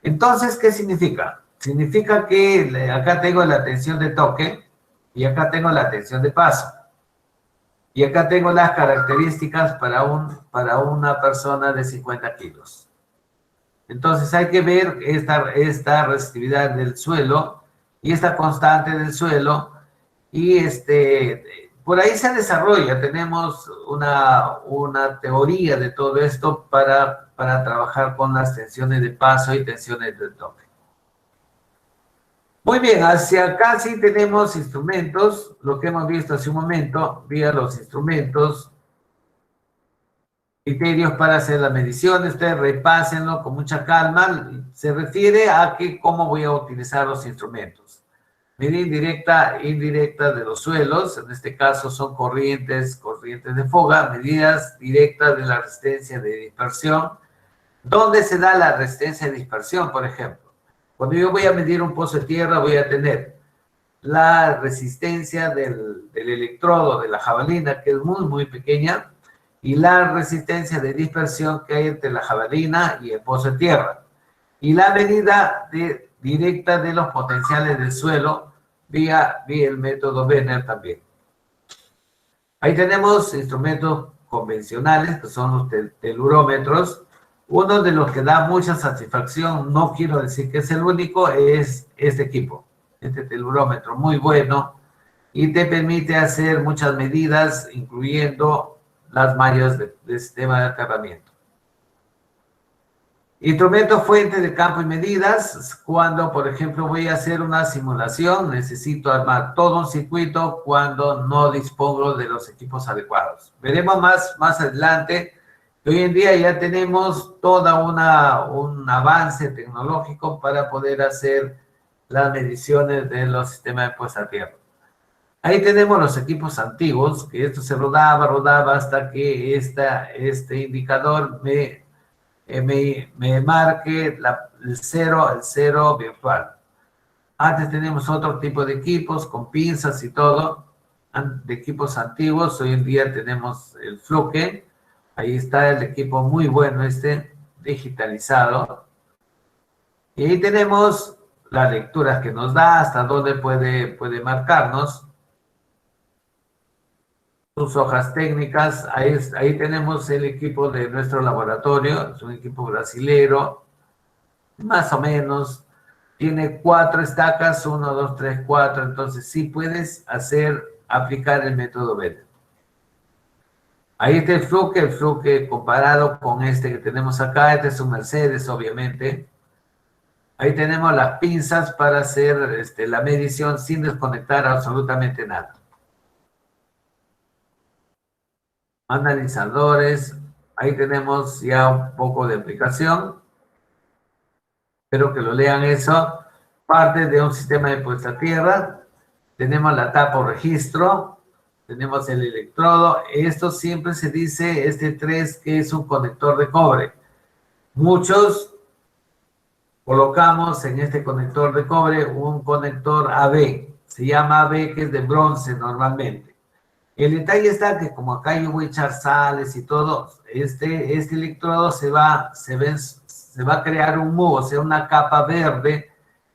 Entonces, ¿qué significa? Significa que acá tengo la tensión de toque y acá tengo la tensión de paso. Y acá tengo las características para una persona de 50 kilos. Entonces hay que ver esta resistividad del suelo y esta constante del suelo, y por ahí se desarrolla, tenemos una teoría de todo esto para trabajar con las tensiones de paso y tensiones de toque. Muy bien, hacia acá sí tenemos instrumentos, lo que hemos visto hace un momento, vía los instrumentos, criterios para hacer las mediciones, ustedes repásenlo con mucha calma, se refiere a que cómo voy a utilizar los instrumentos. Medida indirecta e indirecta de los suelos, en este caso son corrientes de fuga, medidas directas de la resistencia de dispersión. ¿Dónde se da la resistencia de dispersión, por ejemplo? Cuando yo voy a medir un pozo de tierra, voy a tener la resistencia del electrodo de la jabalina, que es muy, muy pequeña, y la resistencia de dispersión que hay entre la jabalina y el pozo de tierra. Y la medida directa de los potenciales del suelo vía el método Benner también. Ahí tenemos instrumentos convencionales, que son los telurómetros. Uno de los que da mucha satisfacción, no quiero decir que es el único, es este equipo, este telurómetro, muy bueno, y te permite hacer muchas medidas, incluyendo las mallas de sistema de aterramiento. Instrumento fuente de campo y medidas. Cuando, por ejemplo, voy a hacer una simulación, necesito armar todo un circuito cuando no dispongo de los equipos adecuados. Veremos más adelante que hoy en día ya tenemos todo un avance tecnológico para poder hacer las mediciones de los sistemas de puesta a tierra. Ahí tenemos los equipos antiguos, que esto se rodaba hasta que este indicador me marque el cero virtual. Antes tenemos otro tipo de equipos con pinzas y todo, de equipos antiguos. Hoy en día tenemos el Fluke. Ahí está el equipo muy bueno digitalizado. Y ahí tenemos las lecturas que nos da, hasta dónde puede marcarnos. Sus hojas técnicas, ahí tenemos el equipo de nuestro laboratorio, es un equipo brasilero, más o menos, tiene 4 estacas, 1, 2, 3, 4, entonces sí puedes aplicar el método Benner. Ahí está el Fluke comparado con este que tenemos acá, este es un Mercedes, obviamente. Ahí tenemos las pinzas para hacer la medición sin desconectar absolutamente nada. Analizadores, ahí tenemos ya un poco de aplicación. Espero que lo lean eso. Parte de un sistema de puesta a tierra. Tenemos la tapa o registro. Tenemos el electrodo. Esto siempre se dice, 3, que es un conector de cobre. Muchos colocamos en este conector de cobre un conector AB. Se llama AB, que es de bronce normalmente. El detalle está que como acá yo voy a echar sales y todo, este electrodo se va a crear un moho, o sea, una capa verde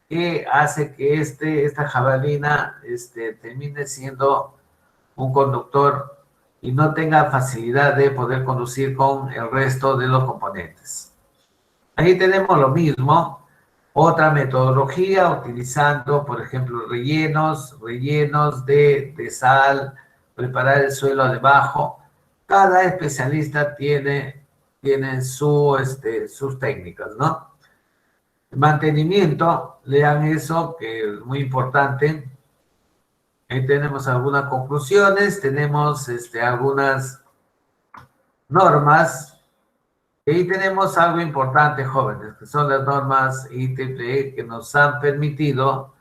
que hace que esta jabalina termine siendo un conductor y no tenga facilidad de poder conducir con el resto de los componentes. Ahí tenemos lo mismo, otra metodología utilizando, por ejemplo, rellenos de sal, preparar el suelo debajo. Cada especialista tiene sus técnicas, ¿no? Mantenimiento, lean eso, que es muy importante. Ahí tenemos algunas conclusiones, tenemos algunas normas. Y ahí tenemos algo importante, jóvenes, que son las normas IEEE que nos han permitido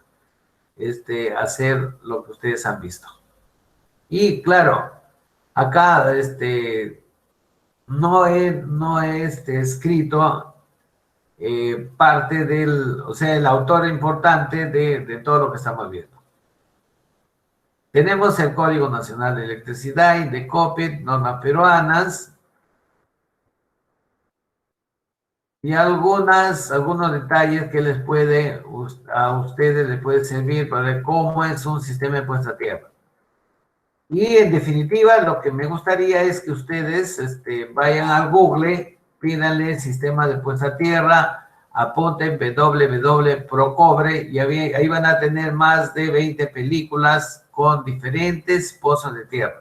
hacer lo que ustedes han visto. Y claro, acá no he escrito parte el autor importante de todo lo que estamos viendo. Tenemos el Código Nacional de Electricidad, INDECOPET, normas peruanas, y algunos detalles que a ustedes les puede servir para ver cómo es un sistema de puesta a tierra. Y en definitiva, lo que me gustaría es que ustedes vayan al Google, pídanle sistema de puesta a tierra, apunten www.procobre y ahí van a tener más de 20 películas con diferentes pozos de tierra.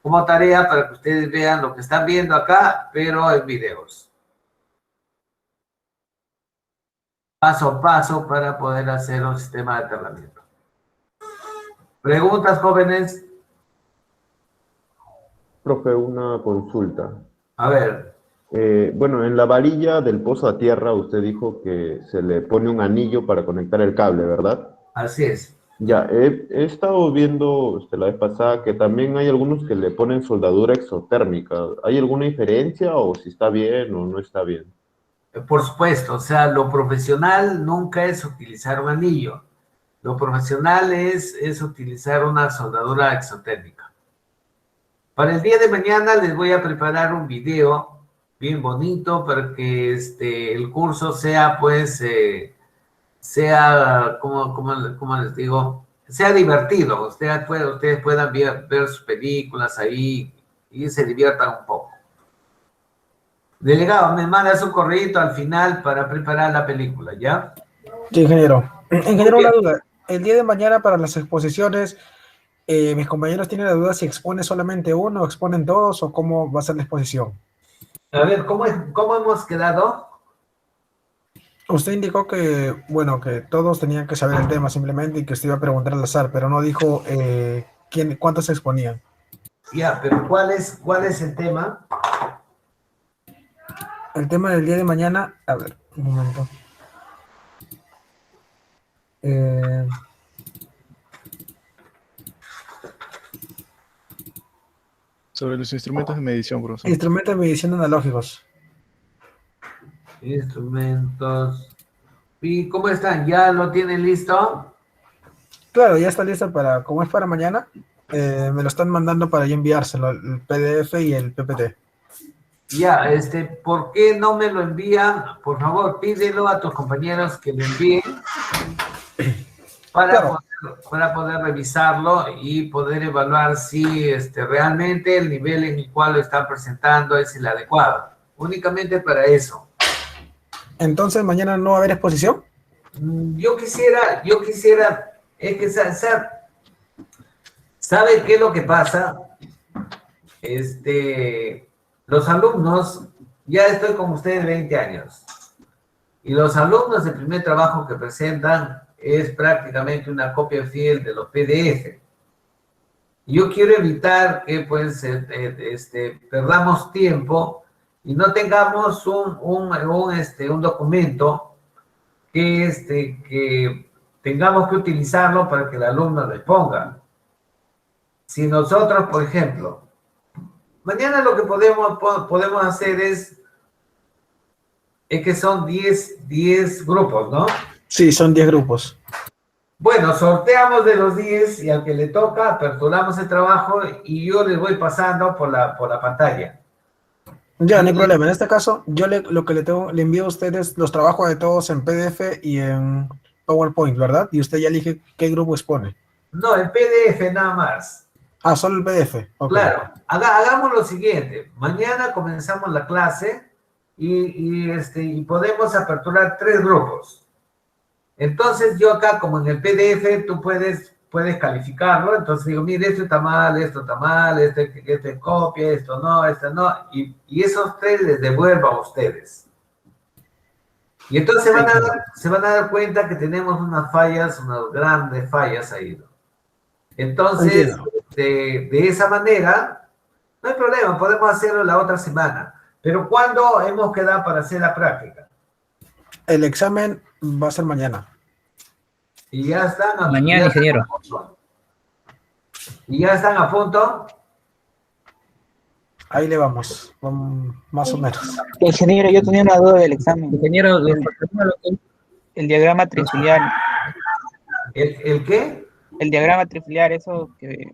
Como tarea para que ustedes vean lo que están viendo acá, pero en videos. paso a paso para poder hacer un sistema de aterramiento. ¿Preguntas, jóvenes? Profe, una consulta. A ver, Bueno, en la varilla del pozo a tierra usted dijo que se le pone un anillo para conectar el cable, ¿verdad? así es. Ya, he estado viendo la vez pasada que también hay algunos que le ponen soldadura exotérmica. ¿Hay alguna diferencia o si está bien o no está bien? Por supuesto, o sea, lo profesional nunca es utilizar un anillo. Lo profesional es utilizar una soldadura exotérmica. Para el día de mañana les voy a preparar un video bien bonito para que el curso sea, pues, como les digo, sea divertido. Ustedes puedan ver sus películas ahí y se diviertan un poco. Delegado, me mandas un correo al final para preparar la película, ¿ya? Sí, ingeniero. Ingeniero, Muy una bien. duda. El día de mañana para las exposiciones, mis compañeros tienen la duda si expone solamente uno, o exponen todos, o cómo va a ser la exposición. A ver, ¿cómo hemos quedado? Usted indicó que, bueno, que todos tenían que saber el tema simplemente y que usted iba a preguntar al azar, pero no dijo cuántos se exponían. Ya, pero ¿cuál es el tema? El tema del día de mañana, a ver, un momento. Eh, Sobre los instrumentos de medición, profesor. instrumentos de medición analógicos. Instrumentos. ¿Y cómo están? ¿Ya lo tienen listo? Claro, ya está listo para, como es para mañana, me lo están mandando para yo enviárselo, el PDF y el PPT. Ya, ¿por qué no me lo envían? Por favor, pídelo a tus compañeros que lo envíen Claro. para poder revisarlo y poder evaluar si realmente el nivel en el cual lo están presentando es el adecuado. Únicamente para eso. Entonces, mañana no va a haber exposición. Yo quisiera, es que, ¿sabe qué es lo que pasa? Los alumnos, ya estoy con ustedes 20 años, y los alumnos el primer trabajo que presentan es prácticamente una copia fiel de los PDF. Yo quiero evitar que, pues, perdamos tiempo y no tengamos un documento que tengamos que utilizarlo para que el alumno lo exponga. Si nosotros, por ejemplo, mañana lo que podemos hacer es que son 10 grupos, ¿no? Sí, son 10 grupos. Bueno, sorteamos de los 10 y al que le toca, aperturamos el trabajo y yo les voy pasando por la pantalla. Ya, no hay problema. En este caso, yo lo que le envío a ustedes los trabajos de todos en PDF y en PowerPoint, ¿verdad? Y usted ya elige qué grupo expone. No, en PDF nada más. Ah, solo el PDF. Okay. Claro, hagamos lo siguiente. Mañana comenzamos la clase y podemos aperturar 3 grupos. Entonces yo acá, como en el PDF, tú puedes calificarlo. Entonces digo, mire, esto está mal, este copia, esto no, y esos 3 les devuelvo a ustedes. Y entonces se van a dar cuenta que tenemos unas grandes fallas ahí. Entonces, de esa manera, no hay problema, podemos hacerlo la otra semana. Pero ¿cuándo hemos quedado para hacer la práctica? El examen va a ser mañana. Y ya están. Mañana, ingeniero. Y ya están a punto. Ahí le vamos, más o menos. Ingeniero, yo tenía una duda del examen. Ingeniero, el diagrama trifiliar. ¿El qué? El diagrama trifiliar, eso que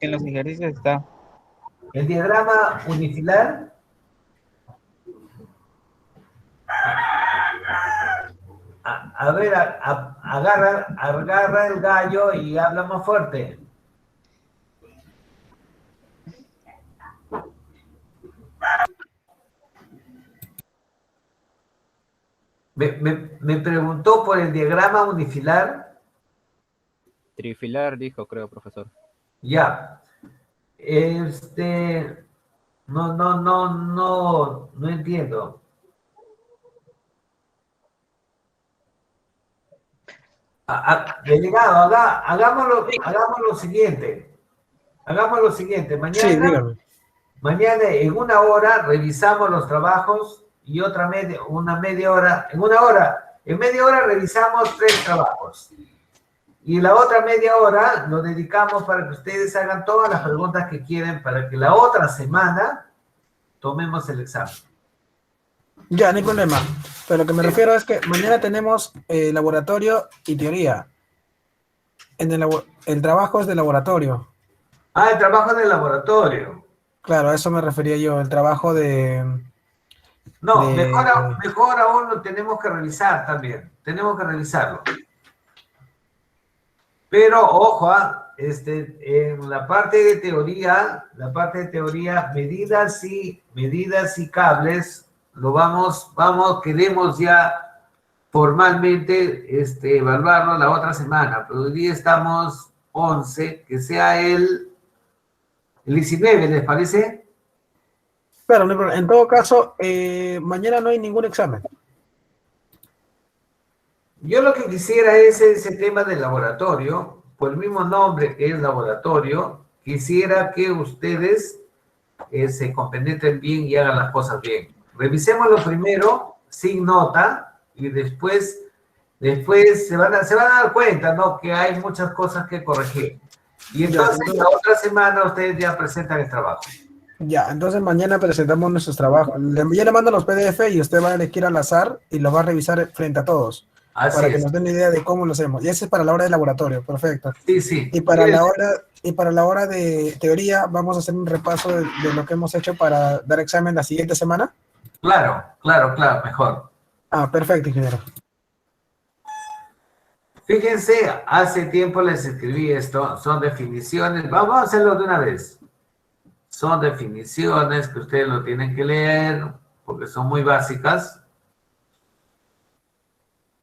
en los ejercicios está. El diagrama unifilar. A ver, agarra el gallo y habla más fuerte. Me preguntó por el diagrama unifilar. Trifilar dijo, creo, profesor. Ya. No entiendo. Delegado, hagamos lo siguiente. Hagamos lo siguiente. Sí, dígame. Mañana en 1 hora revisamos los trabajos y en media hora revisamos 3 trabajos. Y la otra media hora lo dedicamos para que ustedes hagan todas las preguntas que quieren para que la otra semana tomemos el examen. Ya, no hay problema. Pero lo que me refiero es que mañana tenemos laboratorio y teoría. El trabajo es de laboratorio. Ah, el trabajo del laboratorio. Claro, a eso me refería yo, el trabajo de... No, mejor aún lo tenemos que revisar también. Tenemos que revisarlo. Pero, ojo, en la parte de teoría, medidas y cables, queremos ya formalmente evaluarlo la otra semana. Pero hoy día estamos 11, que sea el 19, ¿les parece? Claro, no hay problema. En todo caso, mañana no hay ningún examen. Yo lo que quisiera es ese tema del laboratorio, por el mismo nombre que es laboratorio, quisiera que ustedes se compenetren bien y hagan las cosas bien. Revisémoslo primero, sin nota, y después se van a dar cuenta, ¿no? Que hay muchas cosas que corregir. Y entonces la otra semana ustedes ya presentan el trabajo. Ya, entonces mañana presentamos nuestros trabajos. Yo le mando los PDF y usted va a elegir al azar y lo va a revisar frente a todos. Para que nos den una idea de cómo lo hacemos. Y ese es para la hora de laboratorio, perfecto. Sí. Y para la hora de teoría, vamos a hacer un repaso de lo que hemos hecho para dar examen la siguiente semana. Claro, mejor. Ah, perfecto, ingeniero. Fíjense, hace tiempo les escribí esto, son definiciones, vamos a hacerlo de una vez. Son definiciones que ustedes lo tienen que leer, porque son muy básicas.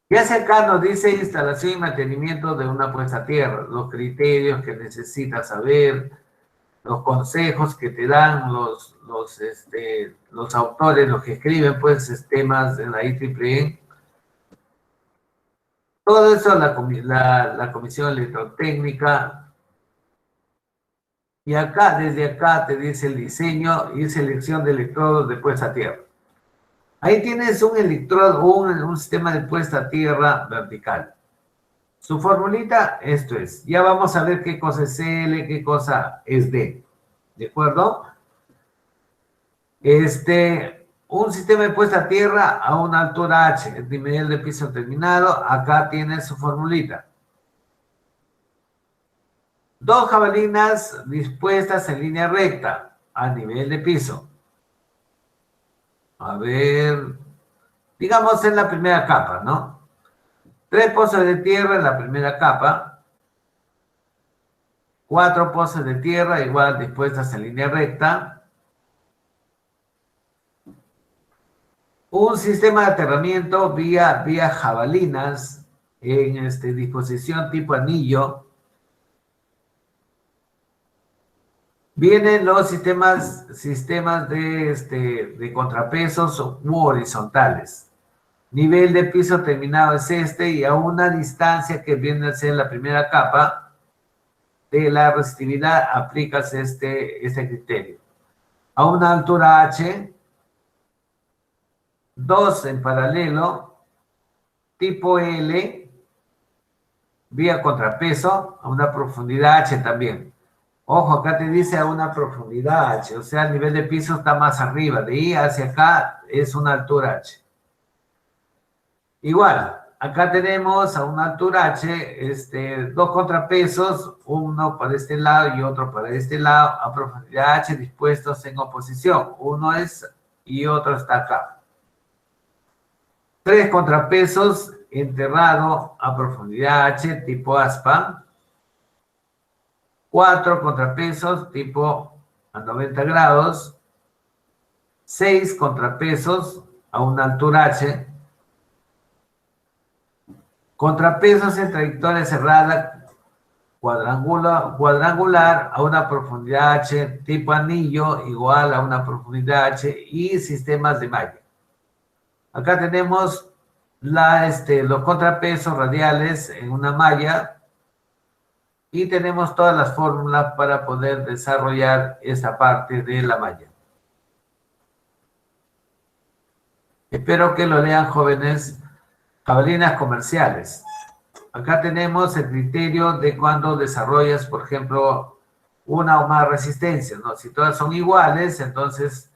Y hacia acá nos dice instalación y mantenimiento de una puesta a tierra, los criterios que necesitas saber, los consejos que te dan los autores, los que escriben pues sistemas en la IEEE. Todo eso la Comisión Electrotécnica. Y acá, desde acá, te dice el diseño y selección de electrodos de puesta a tierra. Ahí tienes un electrodo, un sistema de puesta a tierra vertical. Su formulita, esto es. Ya vamos a ver qué cosa es L, qué cosa es D. ¿De acuerdo? Un sistema de puesta a tierra a una altura H, el nivel de piso terminado. Acá tiene su formulita. 2 jabalinas dispuestas en línea recta a nivel de piso. A ver, digamos en la primera capa, ¿no? 3 pozos de tierra en la primera capa. 4 pozos de tierra igual dispuestas en línea recta. Un sistema de aterramiento vía jabalinas en disposición tipo anillo. Vienen los sistemas de contrapesos u horizontales. Nivel de piso terminado es y a una distancia que viene a ser la primera capa de la resistividad aplicas este criterio. A una altura H, 2 en paralelo, tipo L, vía contrapeso, a una profundidad H también. Ojo, acá te dice a una profundidad H, o sea, el nivel de piso está más arriba, de ahí hacia acá es una altura H. Igual, acá tenemos a una altura H, 2 contrapesos, uno para este lado y otro para este lado, a profundidad H dispuestos en oposición. Uno es y otro está acá. 3 contrapesos enterrado a profundidad H tipo aspa. 4 contrapesos tipo a 90 grados. 6 contrapesos a una altura H. Contrapesos en trayectoria cerrada cuadrangular a una profundidad H tipo anillo igual a una profundidad H y sistemas de malla. Acá tenemos los contrapesos radiales en una malla y tenemos todas las fórmulas para poder desarrollar esta parte de la malla. Espero que lo lean, jóvenes. Jabalinas comerciales. Acá tenemos el criterio de cuando desarrollas, por ejemplo, una o más resistencias, ¿no? Si todas son iguales, entonces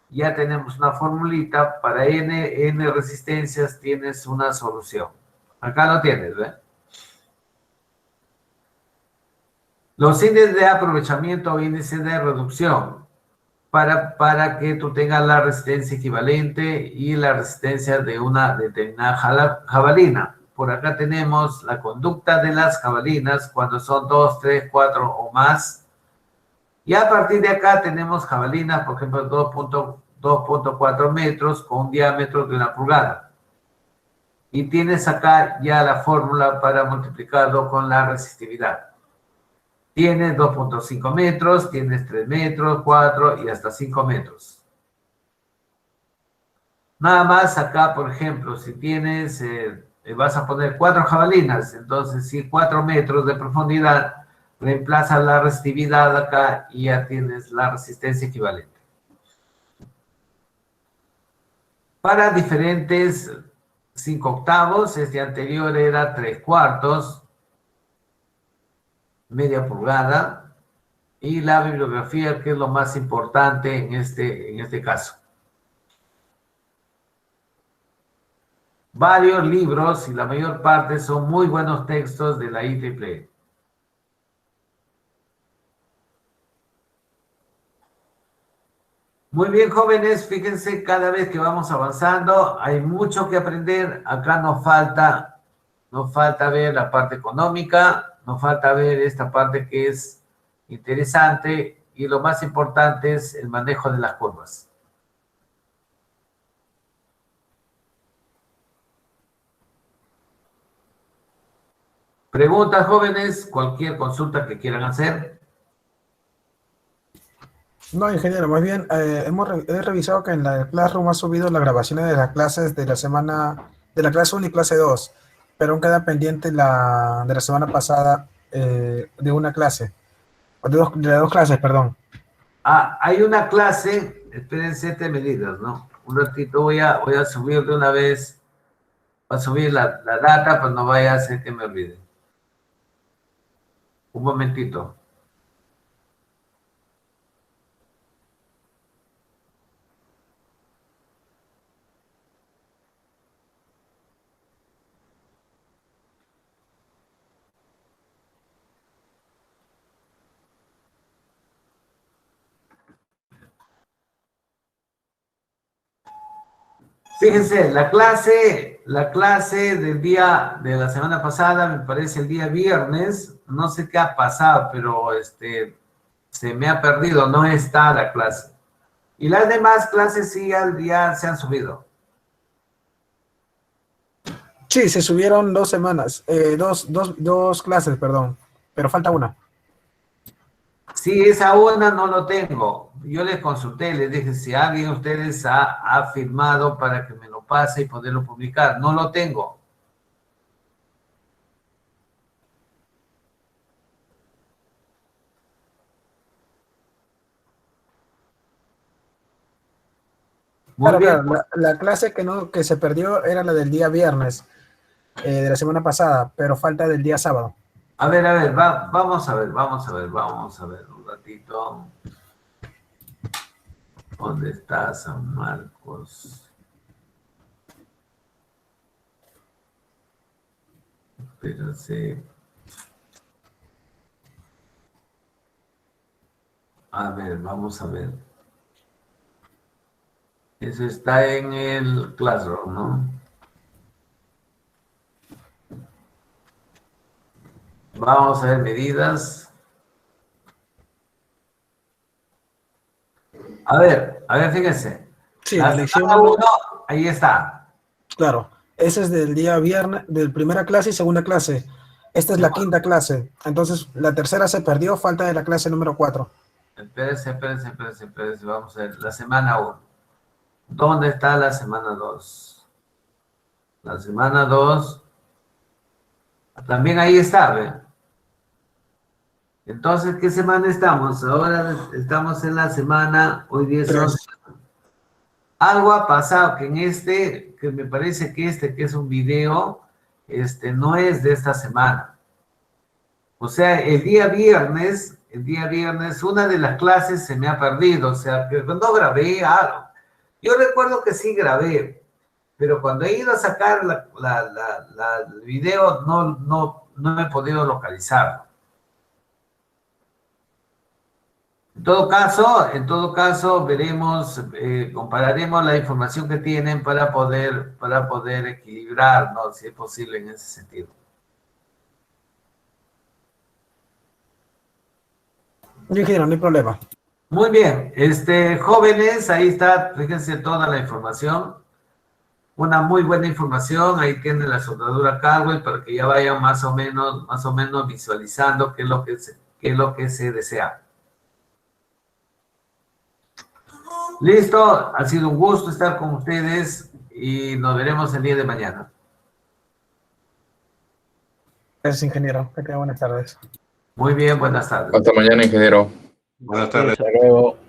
ya tenemos una formulita para n resistencias, tienes una solución. Acá lo tienes, ¿ves? Los índices de aprovechamiento o índices de reducción, para que tú tengas la resistencia equivalente y la resistencia de una determinada jabalina. Por acá tenemos la conducta de las jabalinas cuando son 2, 3, 4 o más. Y a partir de acá tenemos jabalinas, por ejemplo, 2.4 metros con un diámetro de 1 pulgada. Y tienes acá ya la fórmula para multiplicarlo con la resistividad. Tienes 2.5 metros, tienes 3 metros, 4 y hasta 5 metros. Nada más acá, por ejemplo, si tienes, vas a poner 4 jabalinas, entonces si 4 metros de profundidad, reemplaza la resistividad acá y ya tienes la resistencia equivalente. Para diferentes 5 octavos, este anterior era 3 cuartos, media pulgada, y la bibliografía, que es lo más importante en este caso. Varios libros, y la mayor parte son muy buenos textos de la IEEE. Muy bien, jóvenes, fíjense, cada vez que vamos avanzando, hay mucho que aprender. Acá nos falta ver la parte económica, nos falta ver esta parte que es interesante, y lo más importante es el manejo de las curvas. Preguntas, jóvenes, cualquier consulta que quieran hacer. No, ingeniero, más bien, he revisado que en la Classroom ha subido las grabaciones de las clases de la semana, de la clase 1 y clase 2, pero aún queda pendiente de la semana pasada de una clase, de dos clases, perdón. Ah, hay una clase, espérense 7 medidas, ¿no? Un ratito voy a subir de una vez, voy a subir la data, pues no vaya a ser que me olvide. Un momentito. Fíjense, la clase del día de la semana pasada, me parece el día viernes, no sé qué ha pasado, pero se me ha perdido, no está la clase. Y las demás clases sí ya se han subido. Sí, se subieron 2 semanas, dos clases, perdón, pero falta una. Sí, esa una no lo tengo. Yo les consulté, les dije si alguien de ustedes ha firmado para que me lo pase y poderlo publicar. No lo tengo. Muy bien. Claro, la clase que se perdió era la del día viernes, de la semana pasada, pero falta del día sábado. A ver, vamos a ver un ratito. ¿Dónde está San Marcos? Espérense. A ver, vamos a ver. Eso está en el Classroom, ¿no? Vamos a ver medidas. A ver, fíjense. Sí, la lección 1, ahí está. Claro, ese es del día viernes, de primera clase y segunda clase. Esta es la quinta clase. Entonces, la tercera se perdió, falta de la clase número 4. Espérense. Vamos a ver, la semana 1. ¿Dónde está la semana 2? La semana 2. También ahí está, ¿ve? Entonces, ¿qué semana estamos? Ahora estamos en la semana, hoy 10 11. Algo ha pasado que en que me parece que que es un video, no es de esta semana. O sea, el día viernes, una de las clases se me ha perdido, o sea, que no grabé algo. Yo recuerdo que sí grabé, pero cuando he ido a sacar el video, no he podido localizarlo. En todo caso, veremos, compararemos la información que tienen para poder equilibrar, ¿no? Si es posible en ese sentido. Ingeniero, no hay problema. Muy bien, jóvenes, ahí está, fíjense toda la información. Una muy buena información, ahí tienen la soldadura Caldwell para que ya vayan más o menos visualizando qué es lo que se desea. Listo, ha sido un gusto estar con ustedes y nos veremos el día de mañana. Gracias, ingeniero. Que tenga buenas tardes. Muy bien, buenas tardes. Hasta mañana, ingeniero. Buenas tardes. Hasta luego.